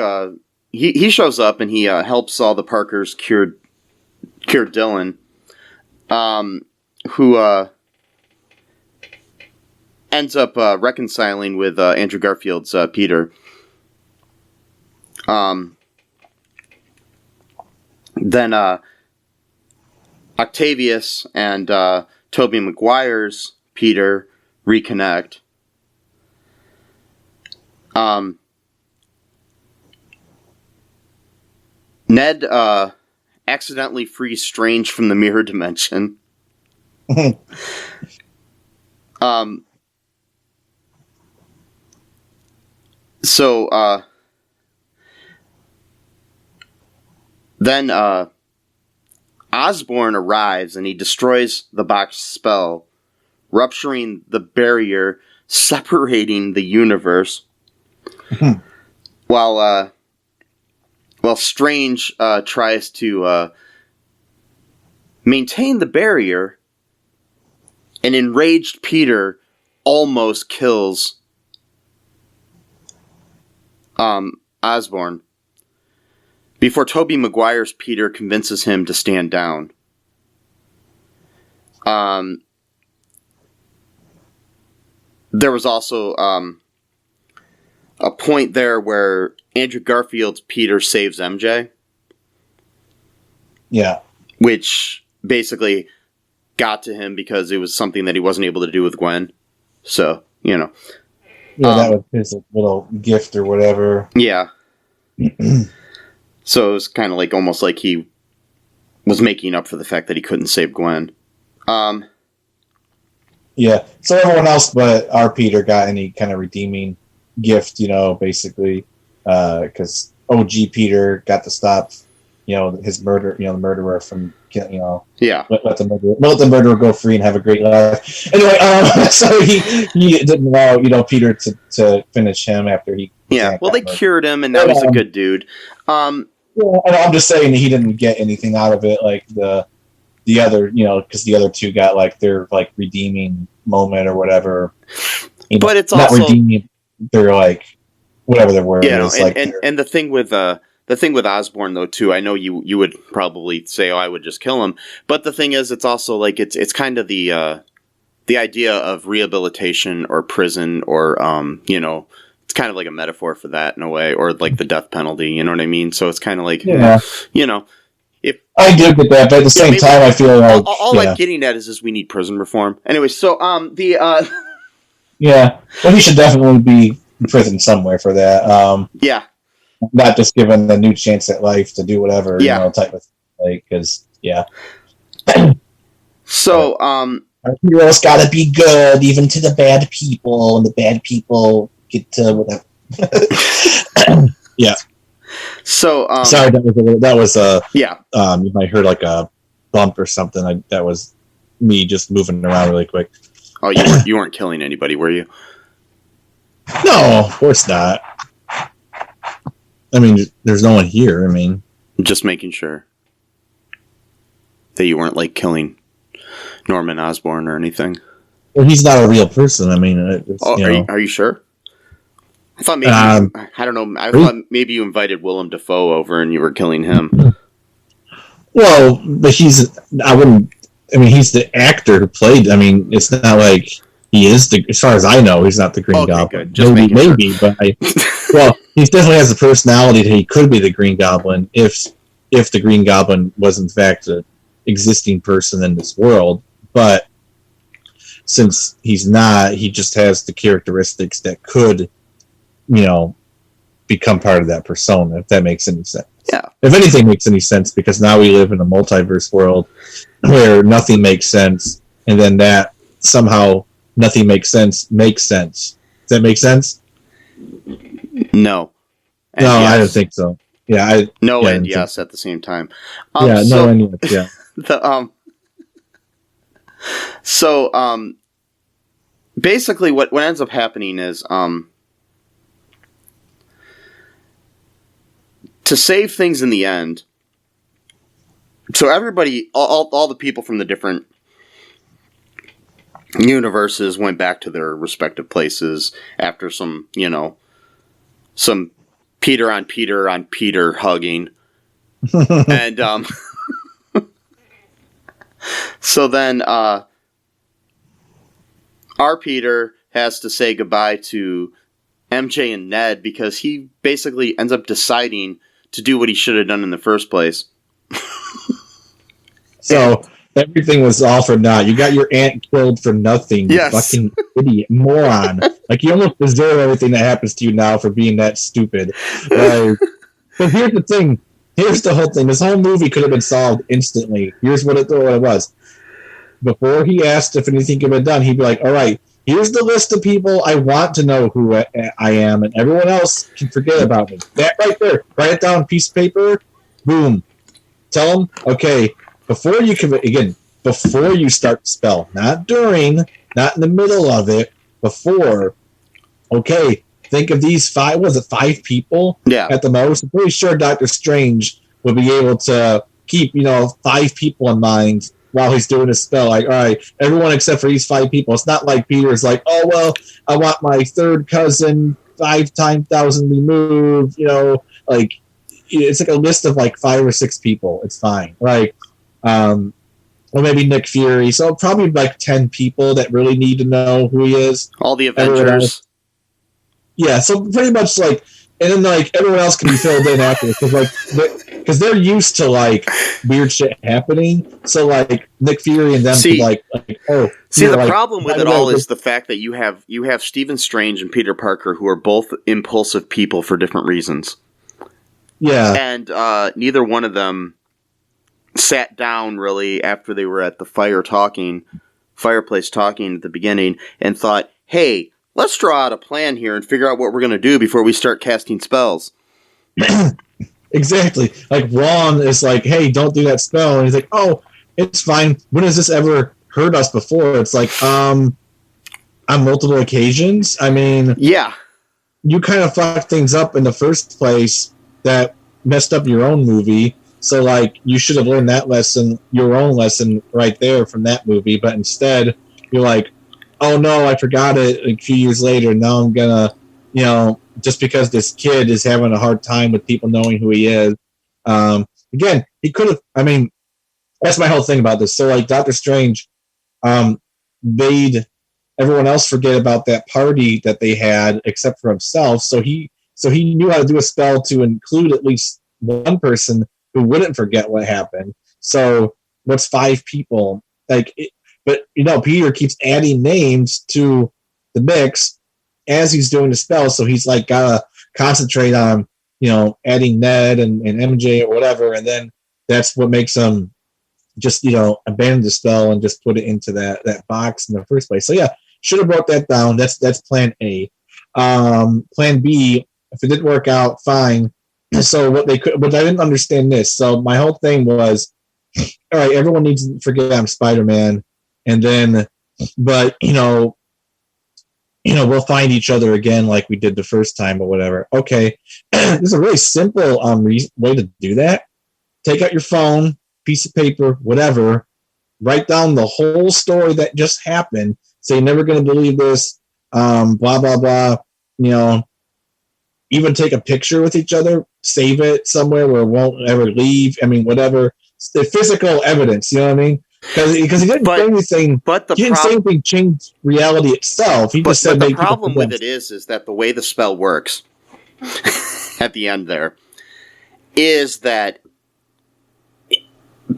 he shows up and he helps all the Parkers cure Dylan, who ends up reconciling with Andrew Garfield's Peter. Then Octavius and Tobey Maguire's Peter reconnect. Ned accidentally frees Strange from the mirror dimension. So then Osborn arrives and he destroys the box spell, rupturing the barrier separating the universe. While Strange tries to maintain the barrier, an enraged Peter almost kills Osborn before Tobey Maguire's Peter convinces him to stand down. There was also a point there where Andrew Garfield's Peter saves MJ. Yeah. Which basically got to him because it was something that he wasn't able to do with Gwen. So, you know. Yeah, that was his little gift or whatever. Yeah. So it was kind of like almost like he was making up for the fact that he couldn't save Gwen. Yeah. So everyone else but our Peter got any kind of redeeming gift, you know, basically. Because OG Peter got to stop, you know, his murder, you know, the murderer from, you know, yeah, let the murderer go free and have a great life. Anyway, so he didn't allow, you know, Peter to finish him after he. Yeah, well, they cured him, and now he's a good dude. Yeah, and I'm just saying he didn't get anything out of it, like the other, you know, because the other two got like their like redeeming moment or whatever. You know, but it's not also redeeming. They're like whatever their word is. And the thing with Osborn though too, I know you would probably say, oh, I would just kill him. But the thing is, it's also like it's kind of the idea of rehabilitation or prison or you know, it's kind of like a metaphor for that in a way, or like the death penalty. You know what I mean? So it's kind of like, you know, if I do get that, but at the same time, I feel like all I'm getting at is we need prison reform. Anyway, so yeah, well, he should definitely be in prison somewhere for that. Yeah. Not just given a new chance at life to do whatever, you know, type of thing. Like, because, yeah. So, our heroes gotta be good, even to the bad people, and the bad people get to whatever. Yeah. So, sorry, that was yeah. You might heard like a bump or something. That was me just moving around really quick. Oh, you weren't killing anybody, were you? No, of course not. I mean, there's no one here. I mean, just making sure that you weren't like killing Norman Osborn or anything. Well, he's not a real person. I mean, are you sure? I thought maybe I don't know. I thought maybe you invited Willem Dafoe over and you were killing him. Well, but he's the actor who played. I mean, it's not like he is as far as I know, he's not the Green Goblin. Good. Maybe, but well, he definitely has the personality that he could be the Green Goblin if the Green Goblin was in fact an existing person in this world. But since he's not, he just has the characteristics that could, you know, become part of that persona, if that makes any sense. Yeah. If anything makes any sense, because now we live in a multiverse world where nothing makes sense, and then that somehow nothing makes sense. Does that make sense? No. And no, yes. I don't think so. Yeah, and yes at the same time. And yes, yeah. Basically what ends up happening is to save things in the end. So everybody, all the people from the different universes went back to their respective places after some Peter on Peter hugging. And so then our Peter has to say goodbye to MJ and Ned because he basically ends up deciding to do what he should have done in the first place. So everything was all for naught. You got your aunt killed for nothing. Yes. You fucking idiot, moron. Like, you almost deserve everything that happens to you now for being that stupid. But here's the thing. Here's the whole thing. This whole movie could have been solved instantly. Here's what it was. Before he asked if anything could be done, he'd be like, all right, here's the list of people I want to know who I am, and everyone else can forget about me. That right there. Write it down, piece of paper. Boom. Tell them, okay, before you start the spell, not during, not in the middle of it, before, okay, think of these five people at the most? I'm pretty sure Doctor Strange would be able to keep, 5 people in mind while he's doing his spell. Like, all right, everyone except for these 5 people. It's not like Peter is like, oh, well, I want my third cousin 5 times 1,000 removed, like, it's like a list of like 5 or 6 people. It's fine. Like, or maybe Nick Fury. So probably like 10 people that really need to know who he is. All the Avengers. Yeah, so pretty much like, and then like everyone else can be filled in after, because they're used to like weird shit happening. So like Nick Fury and them could like oh. See, the problem with it all is the fact that you have Stephen Strange and Peter Parker, who are both impulsive people for different reasons. Yeah, and neither one of them sat down really after they were at the fireplace talking at the beginning and thought, hey, let's draw out a plan here and figure out what we're going to do before we start casting spells. Exactly. Like Ron is like, hey, don't do that spell. And he's like, oh, it's fine. When has this ever hurt us before? It's like, on multiple occasions. I mean, yeah, you kind of fucked things up in the first place that messed up your own movie. So like, you should have learned that lesson, your own lesson right there from that movie. But instead you're like, oh no, I forgot it a few years later. Now I'm gonna, just because this kid is having a hard time with people knowing who he is. Again, he could have, I mean, that's my whole thing about this. So like Doctor Strange made everyone else forget about that party that they had except for himself. So he knew how to do a spell to include at least one person who wouldn't forget what happened. So what's 5 people? But Peter keeps adding names to the mix as he's doing the spell. So he's like gotta concentrate on adding Ned and MJ or whatever, and then that's what makes him just abandon the spell and just put it into that box in the first place. So yeah, should have brought that down. That's plan A. Plan B, if it didn't work out, fine. So but I didn't understand this. So my whole thing was, all right, everyone needs to forget I'm Spider-Man. And then, but, we'll find each other again like we did the first time or whatever. Okay. This is a really simple way to do that. Take out your phone, piece of paper, whatever, write down the whole story that just happened. Say, never going to believe this, blah, blah, blah. Even take a picture with each other, save it somewhere where it won't ever leave. I mean, whatever. The physical evidence, you know what I mean? Because he didn't say anything. But he didn't say anything changed reality itself. He just said. But the problem with it is that the way the spell works at the end there is that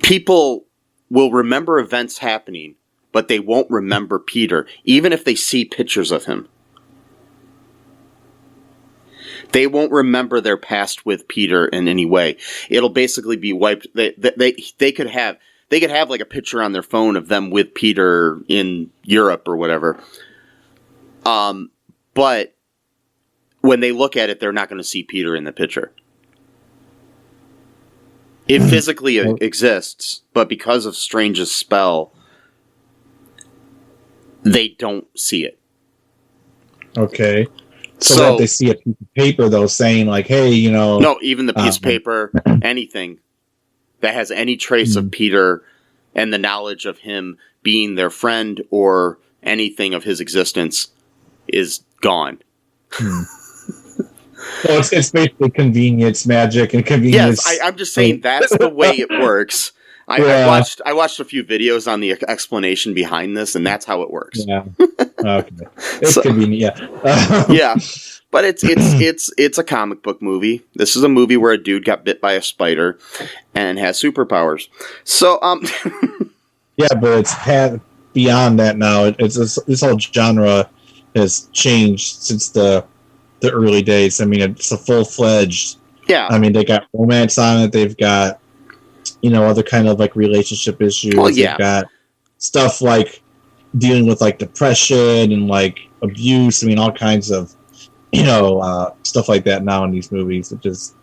people will remember events happening, but they won't remember Peter, even if they see pictures of him. They won't remember their past with Peter in any way. It'll basically be wiped. They could have like a picture on their phone of them with Peter in Europe or whatever. But when they look at it, they're not going to see Peter in the picture. It physically exists, but because of Strange's spell, they don't see it. Okay. So that they see a piece of paper, though, saying like, hey, No, even the piece of paper, anything that has any trace of Peter and the knowledge of him being their friend or anything of his existence is gone. So it's basically convenience magic and convenience. Yes, I'm just saying that's the way it works. I watched a few videos on the explanation behind this, and that's how it works. Yeah. Okay. It's convenient. Yeah. Yeah. But it's a comic book movie. This is a movie where a dude got bit by a spider and has superpowers. So yeah, but it's beyond that now. This whole genre has changed since the early days. I mean, it's a full-fledged. Yeah. I mean, they got romance on it. They've got other kind of like relationship issues. Well, yeah. They've got stuff like dealing with like depression and like abuse. I mean, all kinds of stuff like that now in these movies, which is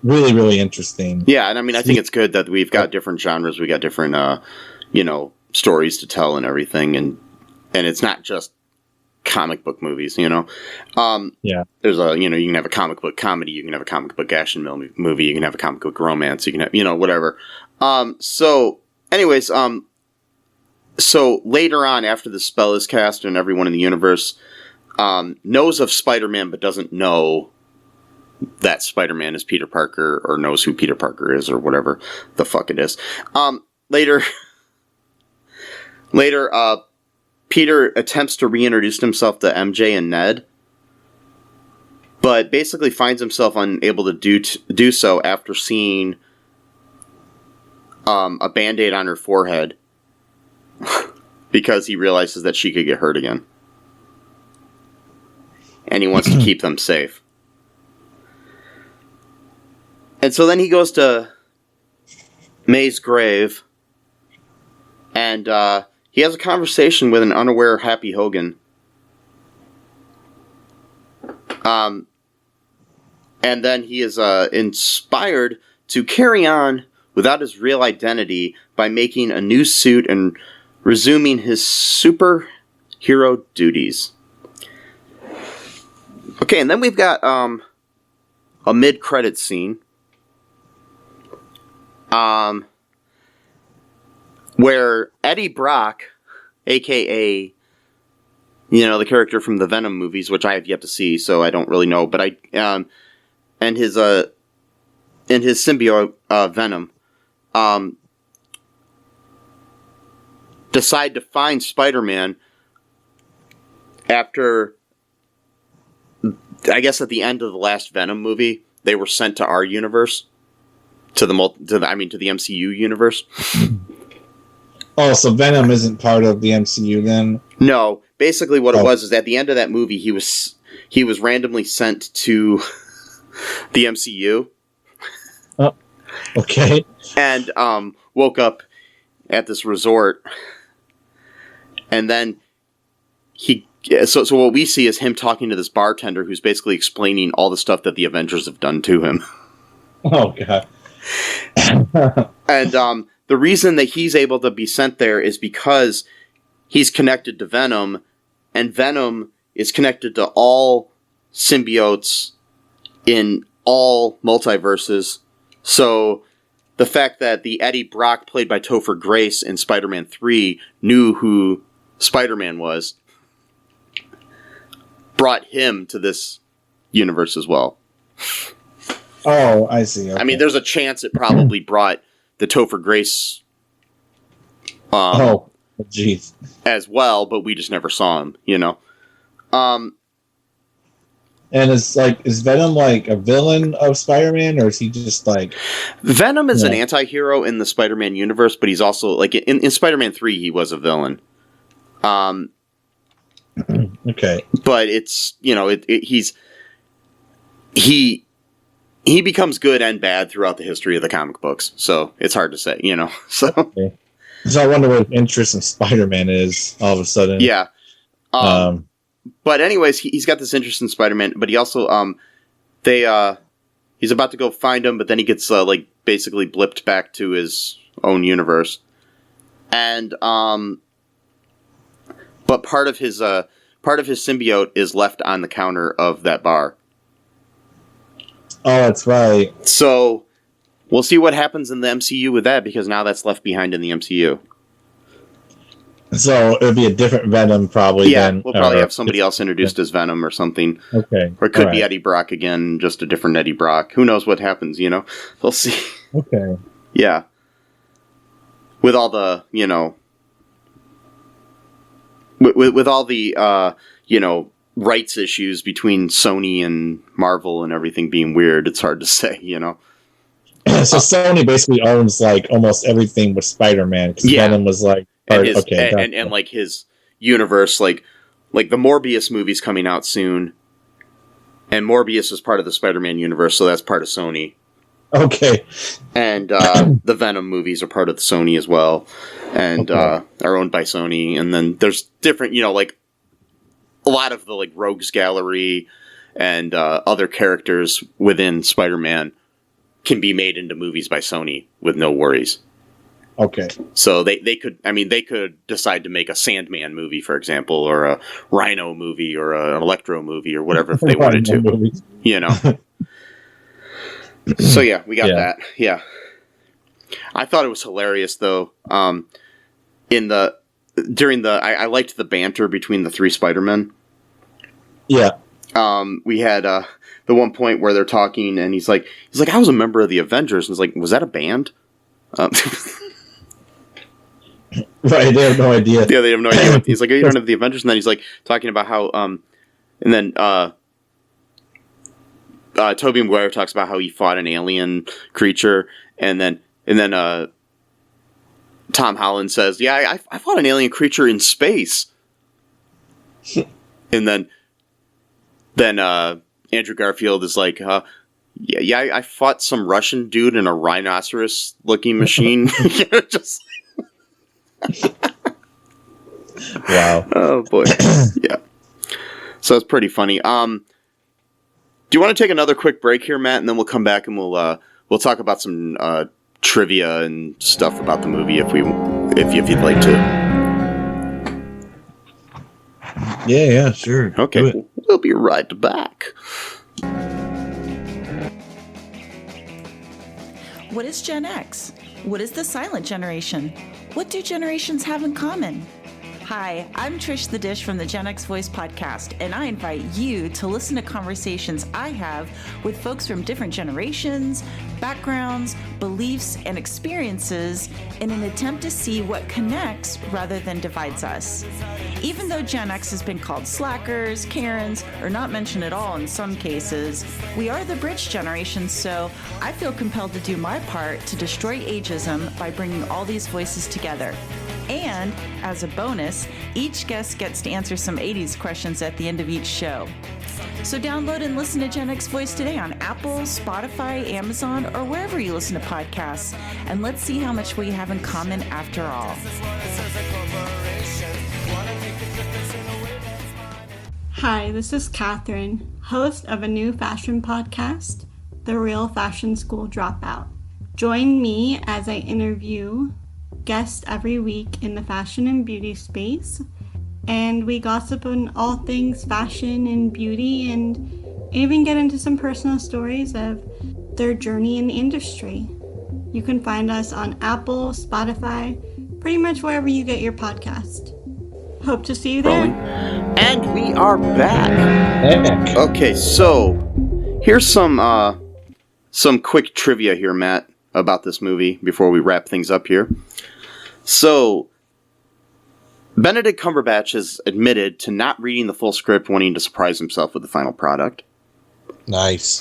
really, really interesting. Yeah, and I mean, I think it's good that we've got different genres. We got different, stories to tell and everything, and it's not just comic book movies. Yeah. There's you can have a comic book comedy, you can have a comic book action movie, you can have a comic book romance, you can have whatever. So anyways, so later on, after the spell is cast and everyone in the universe knows of Spider-Man but doesn't know that Spider-Man is Peter Parker or knows who Peter Parker is or whatever the fuck it is. Later, Peter attempts to reintroduce himself to MJ and Ned, but basically finds himself unable to do so after seeing a Band-Aid on her forehead because he realizes that she could get hurt again. And he wants to keep them safe. And so then he goes to May's grave, and he has a conversation with an unaware Happy Hogan. And then he is inspired to carry on without his real identity by making a new suit and resuming his superhero duties. Okay, and then we've got a mid-credits scene where Eddie Brock, a.k.a., the character from the Venom movies, which I have yet to see, so I don't really know, but and his symbiote, Venom, decide to find Spider-Man after, I guess at the end of the last Venom movie, they were sent to our universe, to the MCU universe. Oh, so Venom isn't part of the MCU then? No, basically what it was is at the end of that movie, he was randomly sent to the MCU. Oh, okay. And woke up at this resort, and then so what we see is him talking to this bartender who's basically explaining all the stuff that the Avengers have done to him. Oh god. And the reason that he's able to be sent there is because he's connected to Venom, and Venom is connected to all symbiotes in all multiverses. So the fact that the Eddie Brock, played by Topher Grace in Spider-Man 3, knew who Spider-Man was, brought him to this universe as well. Oh, I see. Okay. I mean, there's a chance it probably brought the Topher Grace jeez, as well, but we just never saw him, And is Venom like a villain of Spider-Man, or is he just like... Venom is an anti-hero in the Spider-Man universe, but he's also, like, in Spider-Man 3, he was a villain. Okay. But it's, he becomes good and bad throughout the history of the comic books, so it's hard to say, so... Okay. So I wonder what his interest in Spider-Man is, all of a sudden. Yeah. But anyways, he's got this interest in Spider-Man, but he also, he's about to go find him, but then he gets, basically blipped back to his own universe. And, but part of his symbiote is left on the counter of that bar. Oh, that's right. So, we'll see what happens in the MCU with that, because now that's left behind in the MCU. So, it'll be a different Venom, probably, yeah, then. We'll probably have somebody else introduced as Venom or something. Okay. Or it could be Eddie Brock again, just a different Eddie Brock. Who knows what happens, We'll see. Okay. Yeah. With all the, with all the, rights issues between Sony and Marvel and everything being weird, it's hard to say, So Sony basically owns, almost everything with Spider-Man, because Venom was, and his universe, like the Morbius movie's coming out soon, and Morbius is part of the Spider-Man universe, so that's part of Sony. Okay. And the Venom movies are part of the Sony as well, and are owned by Sony. And then there's different, a lot of the Rogues Gallery and other characters within Spider-Man can be made into movies by Sony with no worries. Okay. So they could decide to make a Sandman movie, for example, or a Rhino movie, or an Electro movie, or whatever if they wanted to. So yeah, we got that. Yeah. I thought it was hilarious though. I liked the banter between the three Spider-Men. Yeah. We had the one point where they're talking, and he's like, I was a member of the Avengers, and it's like, was that a band? Right, they have no idea. Yeah, they have no idea. He's like, are you one of the Avengers? And then he's like talking about how, and then Tobey Maguire talks about how he fought an alien creature, and then Tom Holland says, "Yeah, I fought an alien creature in space." And then Andrew Garfield is like, "Yeah, I fought some Russian dude in a rhinoceros-looking machine." Just wow. Oh boy, yeah. So it's pretty funny. Do you want to take another quick break here, Matt, and then we'll come back and we'll talk about some trivia and stuff about the movie if you'd like to. Yeah, sure. Okay, we'll be right back. What is Gen X? What is the silent generation? What do generations have in common? Hi, I'm Trish the Dish from the Gen X Voice podcast, and I invite you to listen to conversations I have with folks from different generations, backgrounds, beliefs, and experiences in an attempt to see what connects rather than divides us. Even though Gen X has been called slackers, Karens, or not mentioned at all in some cases, we are the bridge generation, so I feel compelled to do my part to destroy ageism by bringing all these voices together. And, as a bonus, each guest gets to answer some 80s questions at the end of each show. So download and listen to Gen X Voice today on Apple, Spotify, Amazon, or wherever you listen to podcasts. And let's see how much we have in common after all. Hi, this is Catherine, host of a new fashion podcast, The Real Fashion School Dropout. Join me as I interview guests every week in the fashion and beauty space, and we gossip on all things fashion and beauty, and even get into some personal stories of their journey in the industry. You can find us on Apple, Spotify, pretty much wherever you get your podcast. Hope to see you there. And we are back. Okay, so here's some quick trivia here, Matt, about this movie before we wrap things up here. So, Benedict Cumberbatch has admitted to not reading the full script, wanting to surprise himself with the final product. Nice.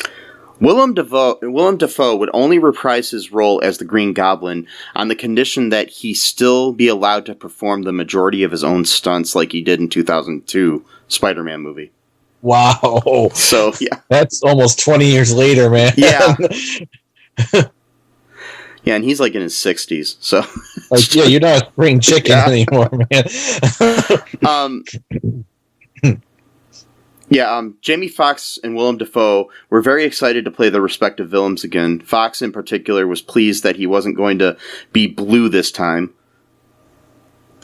Willem Dafoe would only reprise his role as the Green Goblin on the condition that he still be allowed to perform the majority of his own stunts like he did in 2002 Spider-Man movie. Wow. So, yeah. That's almost 20 years later, man. Yeah. Yeah, and he's like in his 60s, so... Like, yeah, you're not a spring chicken anymore, man. Jamie Foxx and Willem Dafoe were very excited to play their respective villains again. Foxx, in particular, was pleased that he wasn't going to be blue this time.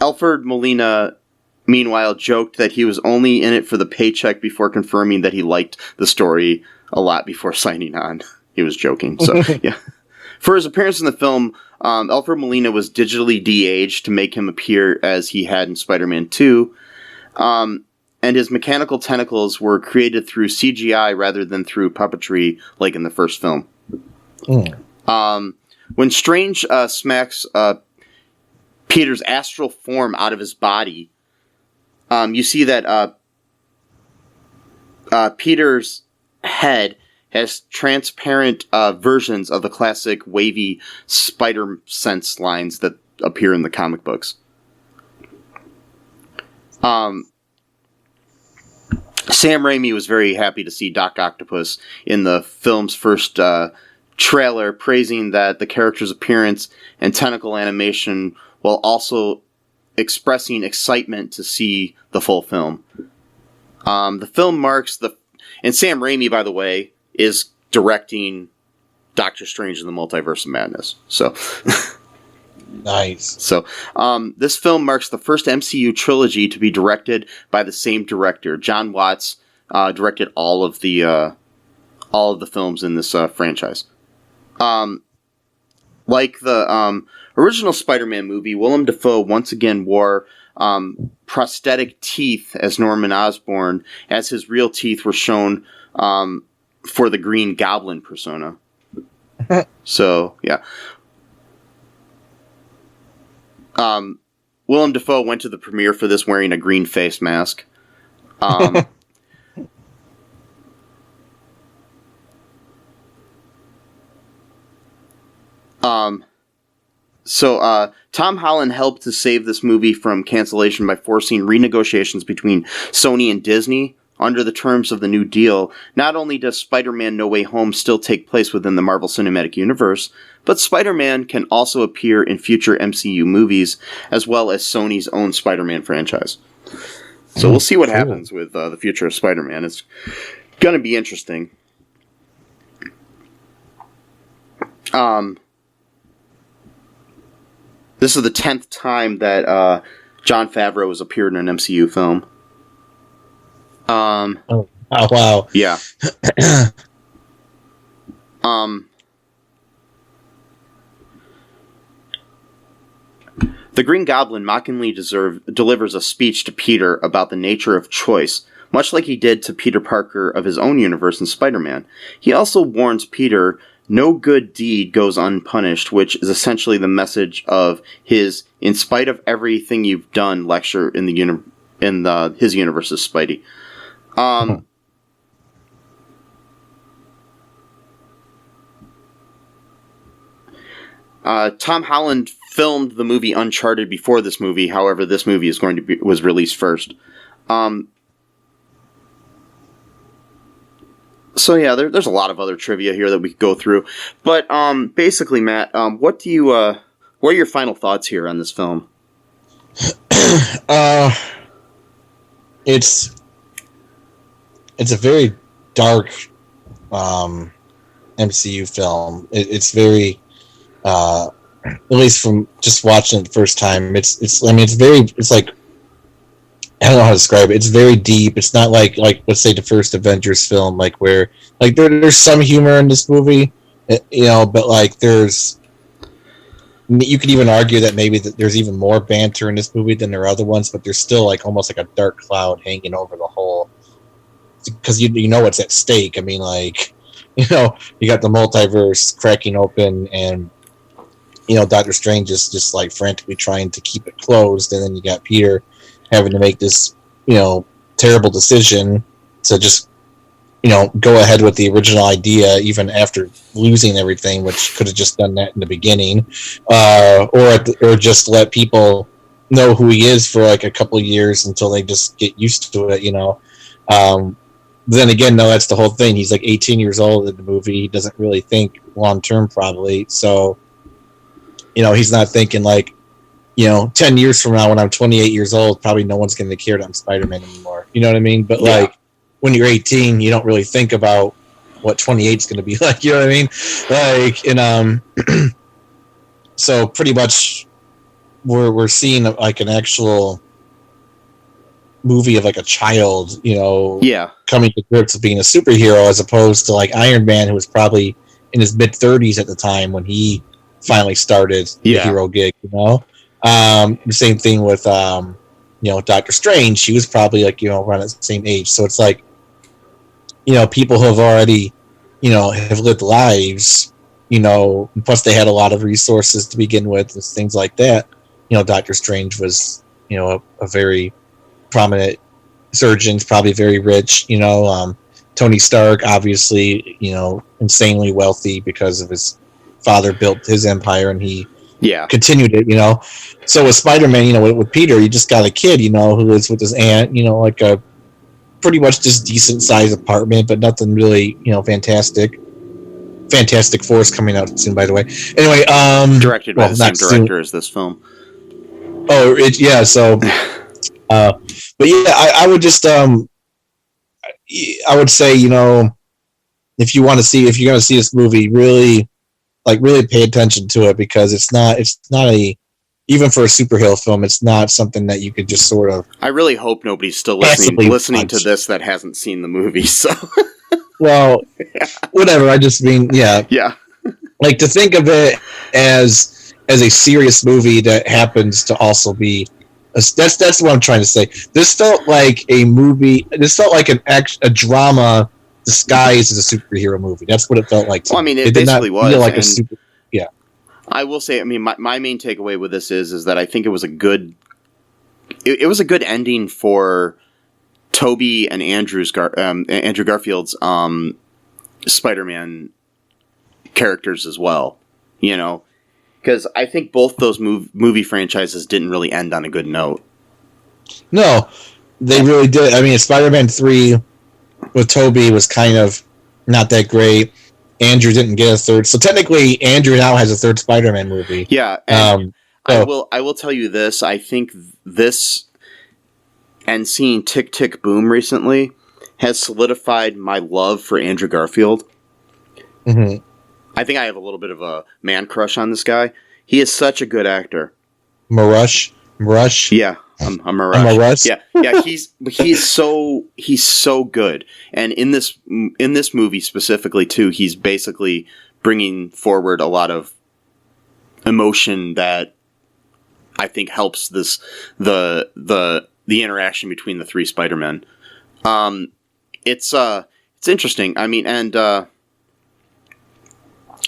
Alfred Molina, meanwhile, joked that he was only in it for the paycheck before confirming that he liked the story a lot before signing on. He was joking, so, yeah. For his appearance in the film, Alfred Molina was digitally de-aged to make him appear as he had in Spider-Man 2. And his mechanical tentacles were created through CGI rather than through puppetry, like in the first film. When Strange smacks Peter's astral form out of his body, you see that Peter's head has transparent versions of the classic wavy spider sense lines that appear in the comic books. Sam Raimi was very happy to see Doc Octopus in the film's first trailer, praising that the character's appearance and tentacle animation, while also expressing excitement to see the full film. The film marks and Sam Raimi, by the way, is directing Doctor Strange in the Multiverse of Madness. So, nice. So, this film marks the first MCU trilogy to be directed by the same director. John Watts directed all of the films in this franchise. Like the original Spider-Man movie, Willem Dafoe once again wore prosthetic teeth as Norman Osborn, as his real teeth were shown for the Green Goblin persona. So, yeah. Willem Dafoe went to the premiere for this wearing a green face mask. Tom Holland helped to save this movie from cancellation by forcing renegotiations between Sony and Disney. Under the terms of the new deal, not only does Spider-Man No Way Home still take place within the Marvel Cinematic Universe, but Spider-Man can also appear in future MCU movies, as well as Sony's own Spider-Man franchise. So we'll see what happens with the future of Spider-Man. It's going to be interesting. This is the 10th time that Jon Favreau has appeared in an MCU film. Oh wow. Yeah. The Green Goblin mockingly delivers a speech to Peter about the nature of choice, much like he did to Peter Parker of his own universe in Spider-Man. He also warns Peter, no good deed goes unpunished, which is essentially the message of his "in spite of everything you've done" lecture in his universe's Spidey. Tom Holland filmed the movie Uncharted before this movie. However, this movie was released first. So yeah, there's a lot of other trivia here that we could go through. But basically, Matt, what are your final thoughts here on this film? It's a very dark MCU film. It's very, at least from just watching it the first time, it's like, I don't know how to describe it. It's very deep. It's not like let's say the first Avengers film, like where like there's some humor in this movie, but like you could even argue that maybe there's even more banter in this movie than there are other ones, but there's still like almost like a dark cloud hanging over the whole, because you know what's at stake. I mean, like, you got the multiverse cracking open, and Doctor Strange is just like frantically trying to keep it closed, and then you got Peter having to make this terrible decision to just go ahead with the original idea even after losing everything, which could have just done that in the beginning, or just let people know who he is for like a couple of years until they just get used to it. Then again, no, that's the whole thing. He's like 18 years old in the movie. He doesn't really think long term, probably. So, he's not thinking like, 10 years from now when I'm 28 years old, probably no one's going to care that I'm Spider-Man anymore. You know what I mean? But like when you're 18, you don't really think about what 28 is going to be like. You know what I mean? Like, and so pretty much we're seeing like an actual movie of like a child, coming to grips with being a superhero, as opposed to like Iron Man, who was probably in his mid 30s at the time when he finally started the hero gig. The same thing with Doctor Strange. She was probably like around the same age. So it's like people who have already have lived lives, plus they had a lot of resources to begin with and things like that. Doctor Strange was a very prominent surgeon, probably very rich. Tony Stark, obviously, insanely wealthy because of his father built his empire and he continued it. So with Spider-Man, with Peter, you just got a kid, who lives with his aunt, like a pretty much just decent sized apartment, but nothing really, fantastic. Fantastic Four is coming out soon, by the way. Anyway, directed by the same director as this film. Oh, so. But yeah, I would just I would say if you're going to see this movie, really pay attention to it, because it's not even for a superhero film, it's not something that you could just sort of. I really hope nobody's still listening to this that hasn't seen the movie. So, well, whatever. I just mean, yeah. like to think of it as a serious movie that happens to also be that's what I'm trying to say. This felt like a movie. This felt like a drama disguised as a superhero movie. That's what it felt like. Well, I mean, it basically was. Feel like a super. Yeah. I will say, I mean, my main takeaway with this is that I think it was a good. It was a good ending for Tobey and Andrew Garfield's Spider-Man characters as well. You know. Because I think both those movie franchises didn't really end on a good note. No, they really did. I mean, Spider-Man 3 with Tobey was kind of not that great. Andrew didn't get a third. So technically, Andrew now has a third Spider-Man movie. Yeah. And I will tell you this. I think this and seeing Tick, Tick, Boom recently has solidified my love for Andrew Garfield. Mm-hmm. I think I have a little bit of a man crush on this guy. He is such a good actor. Marush? Yeah, I'm Marush. Yeah, he's so good. And in this movie specifically too, he's basically bringing forward a lot of emotion that I think helps the interaction between the three Spider-Men. It's interesting. I mean, and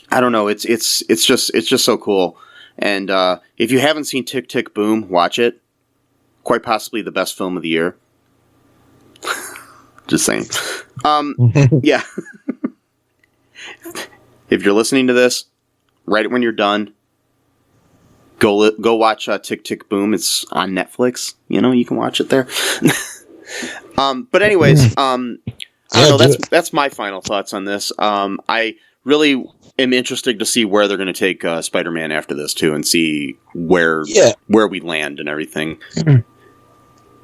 I don't know. It's just so cool. And if you haven't seen Tick, Tick, Boom, watch it. Quite possibly the best film of the year. Just saying. Yeah. If you're listening to this, right when you're done, go watch Tick, Tick, Boom. It's on Netflix. You know, you can watch it there. But anyways, I don't know. That's my final thoughts on this. I really am interested to see where they're going to take Spider-Man after this too, and see where we land and everything.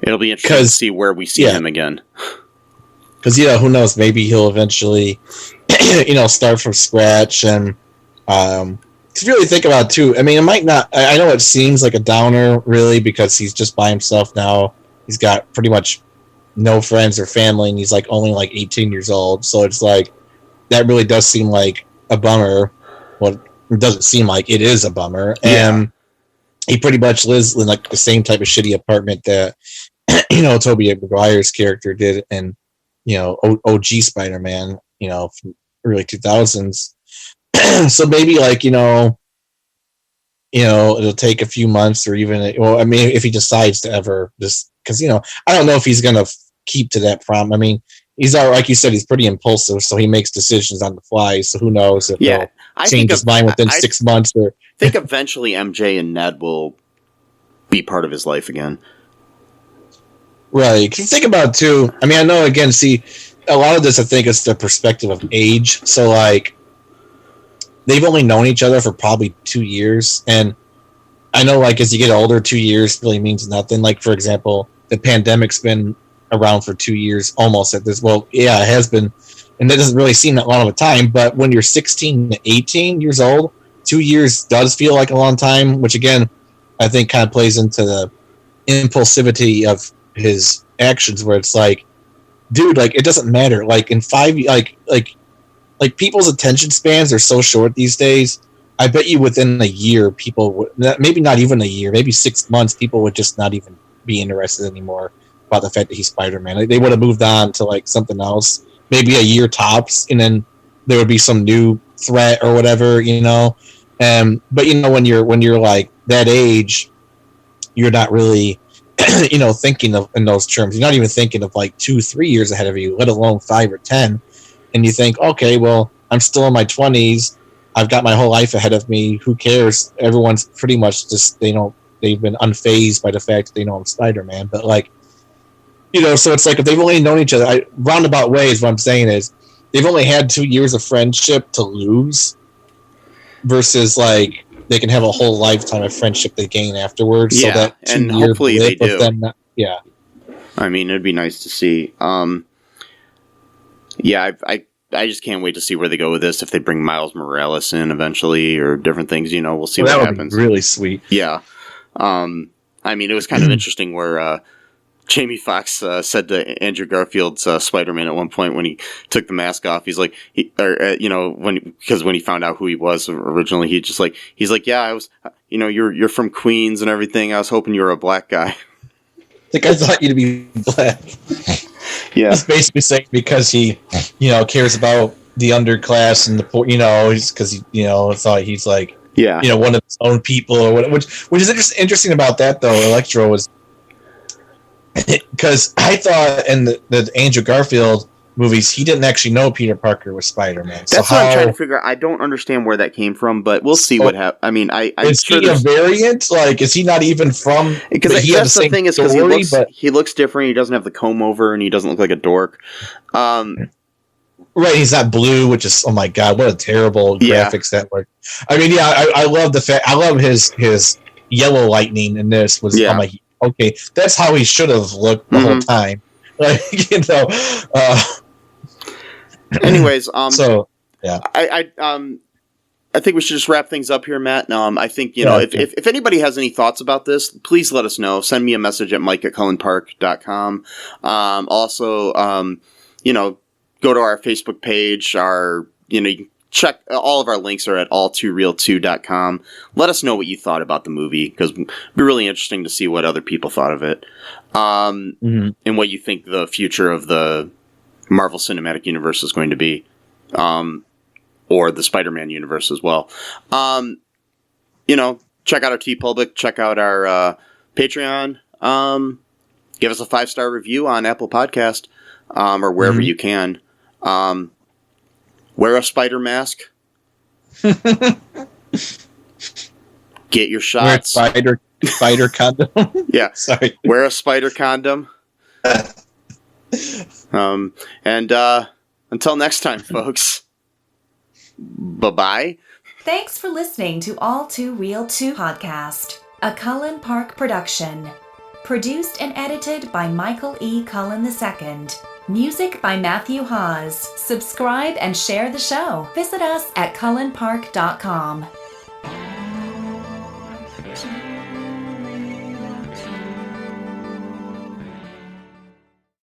It'll be interesting to see where we see him again. Because who knows? Maybe he'll eventually, start from scratch. And to really think about it too, I mean, it might not. I know it seems like a downer, really, because he's just by himself now. He's got pretty much no friends or family, and he's like only like 18 years old. So it's like that really does seem like a bummer. Well, it doesn't seem like it is a bummer. And he pretty much lives in like the same type of shitty apartment that Tobey Maguire's character did in OG Spider-Man, from early 2000s. So maybe like it'll take a few months, or even if he decides to ever just, because I don't know if he's gonna keep to that prom. I mean, he's like you said, he's pretty impulsive, so he makes decisions on the fly. So who knows if he'll change his mind within 6 months? Or I think eventually MJ and Ned will be part of his life again. Right. Can you think about it too? I mean, I know again. See, a lot of this, I think, is the perspective of age. So like, they've only known each other for probably 2 years, and I know like as you get older, 2 years really means nothing. Like for example, the pandemic's been around for 2 years almost at this. Well, yeah, it has been, and that doesn't really seem that long of a time. But when you're 16 to 18 years old, 2 years does feel like a long time. Which again, I think kind of plays into the impulsivity of his actions, where it's like, dude, like it doesn't matter. Like in 5, like people's attention spans are so short these days. I bet you within a year, people would, maybe not even a year, maybe 6 months, people would just not even be interested anymore about the fact that he's Spider-Man. Like, they would have moved on to like something else, maybe a year tops, and then there would be some new threat or whatever, But when you're like that age, you're not really, thinking of in those terms. You're not even thinking of like 2-3 years ahead of you, let alone 5 or 10. And you think, okay, well, I'm still in my 20s. I've got my whole life ahead of me. Who cares? Everyone's pretty much just, they've been unfazed by the fact that they know I'm Spider-Man. But like, so it's like if they've only known each other, roundabout ways, what I'm saying is they've only had 2 years of friendship to lose versus like they can have a whole lifetime of friendship they gain afterwards. Yeah, so that and hopefully they do. Yeah. I mean, it'd be nice to see. Yeah, I just can't wait to see where they go with this. If they bring Miles Morales in eventually, or different things, we'll see what happens. Be really sweet. Yeah. I mean, it was kind of interesting where Jamie Foxx said to Andrew Garfield's Spider-Man at one point when he took the mask off, he's like, when he found out who he was originally, he's like, yeah, I was, you're from Queens and everything. I was hoping you were a black guy. The guy thought you to be black. Yeah, he's basically saying because he, cares about the underclass and the poor, because he, thought he's like, one of his own people or whatever. Which is interesting about that though. Electro was. Because I thought in the Andrew Garfield movies, he didn't actually know Peter Parker was Spider-Man. That's what I'm trying to figure out. I don't understand where that came from, but we'll see what happens. I mean, is he a variant? Like, is he not even from... Because that's the thing is because he looks different. He doesn't have the comb over, and he doesn't look like a dork. Right, he's not blue, which is... Oh my god, what a terrible graphics that were. I mean, I love the fact... I love his yellow lightning in this. I'm like, okay, that's how he should have looked the whole time. Like, Anyways, so yeah, I think we should just wrap things up here, Matt. I think if anybody has any thoughts about this, please let us know. Send me a message at mike@cullenpark.com. Also, go to our Facebook page. You can check all of our links are at all2real2.com. Let us know what you thought about the movie because it'd be really interesting to see what other people thought of it, and what you think the future of the Marvel Cinematic Universe is going to be, or the Spider-Man universe as well. Check out our TeePublic, check out our Patreon. Give us a 5-star review on Apple Podcast or wherever you can. Wear a spider mask. Get your shots. Wear a spider condom. Yeah. Sorry. Wear a spider condom. And until next time, folks. Bye-bye. Thanks for listening to All Too Real 2 podcast, a Cullen Park production. Produced and edited by Michael E. Cullen II. Music by Matthew Hawes. Subscribe and share the show. Visit us at cullenpark.com.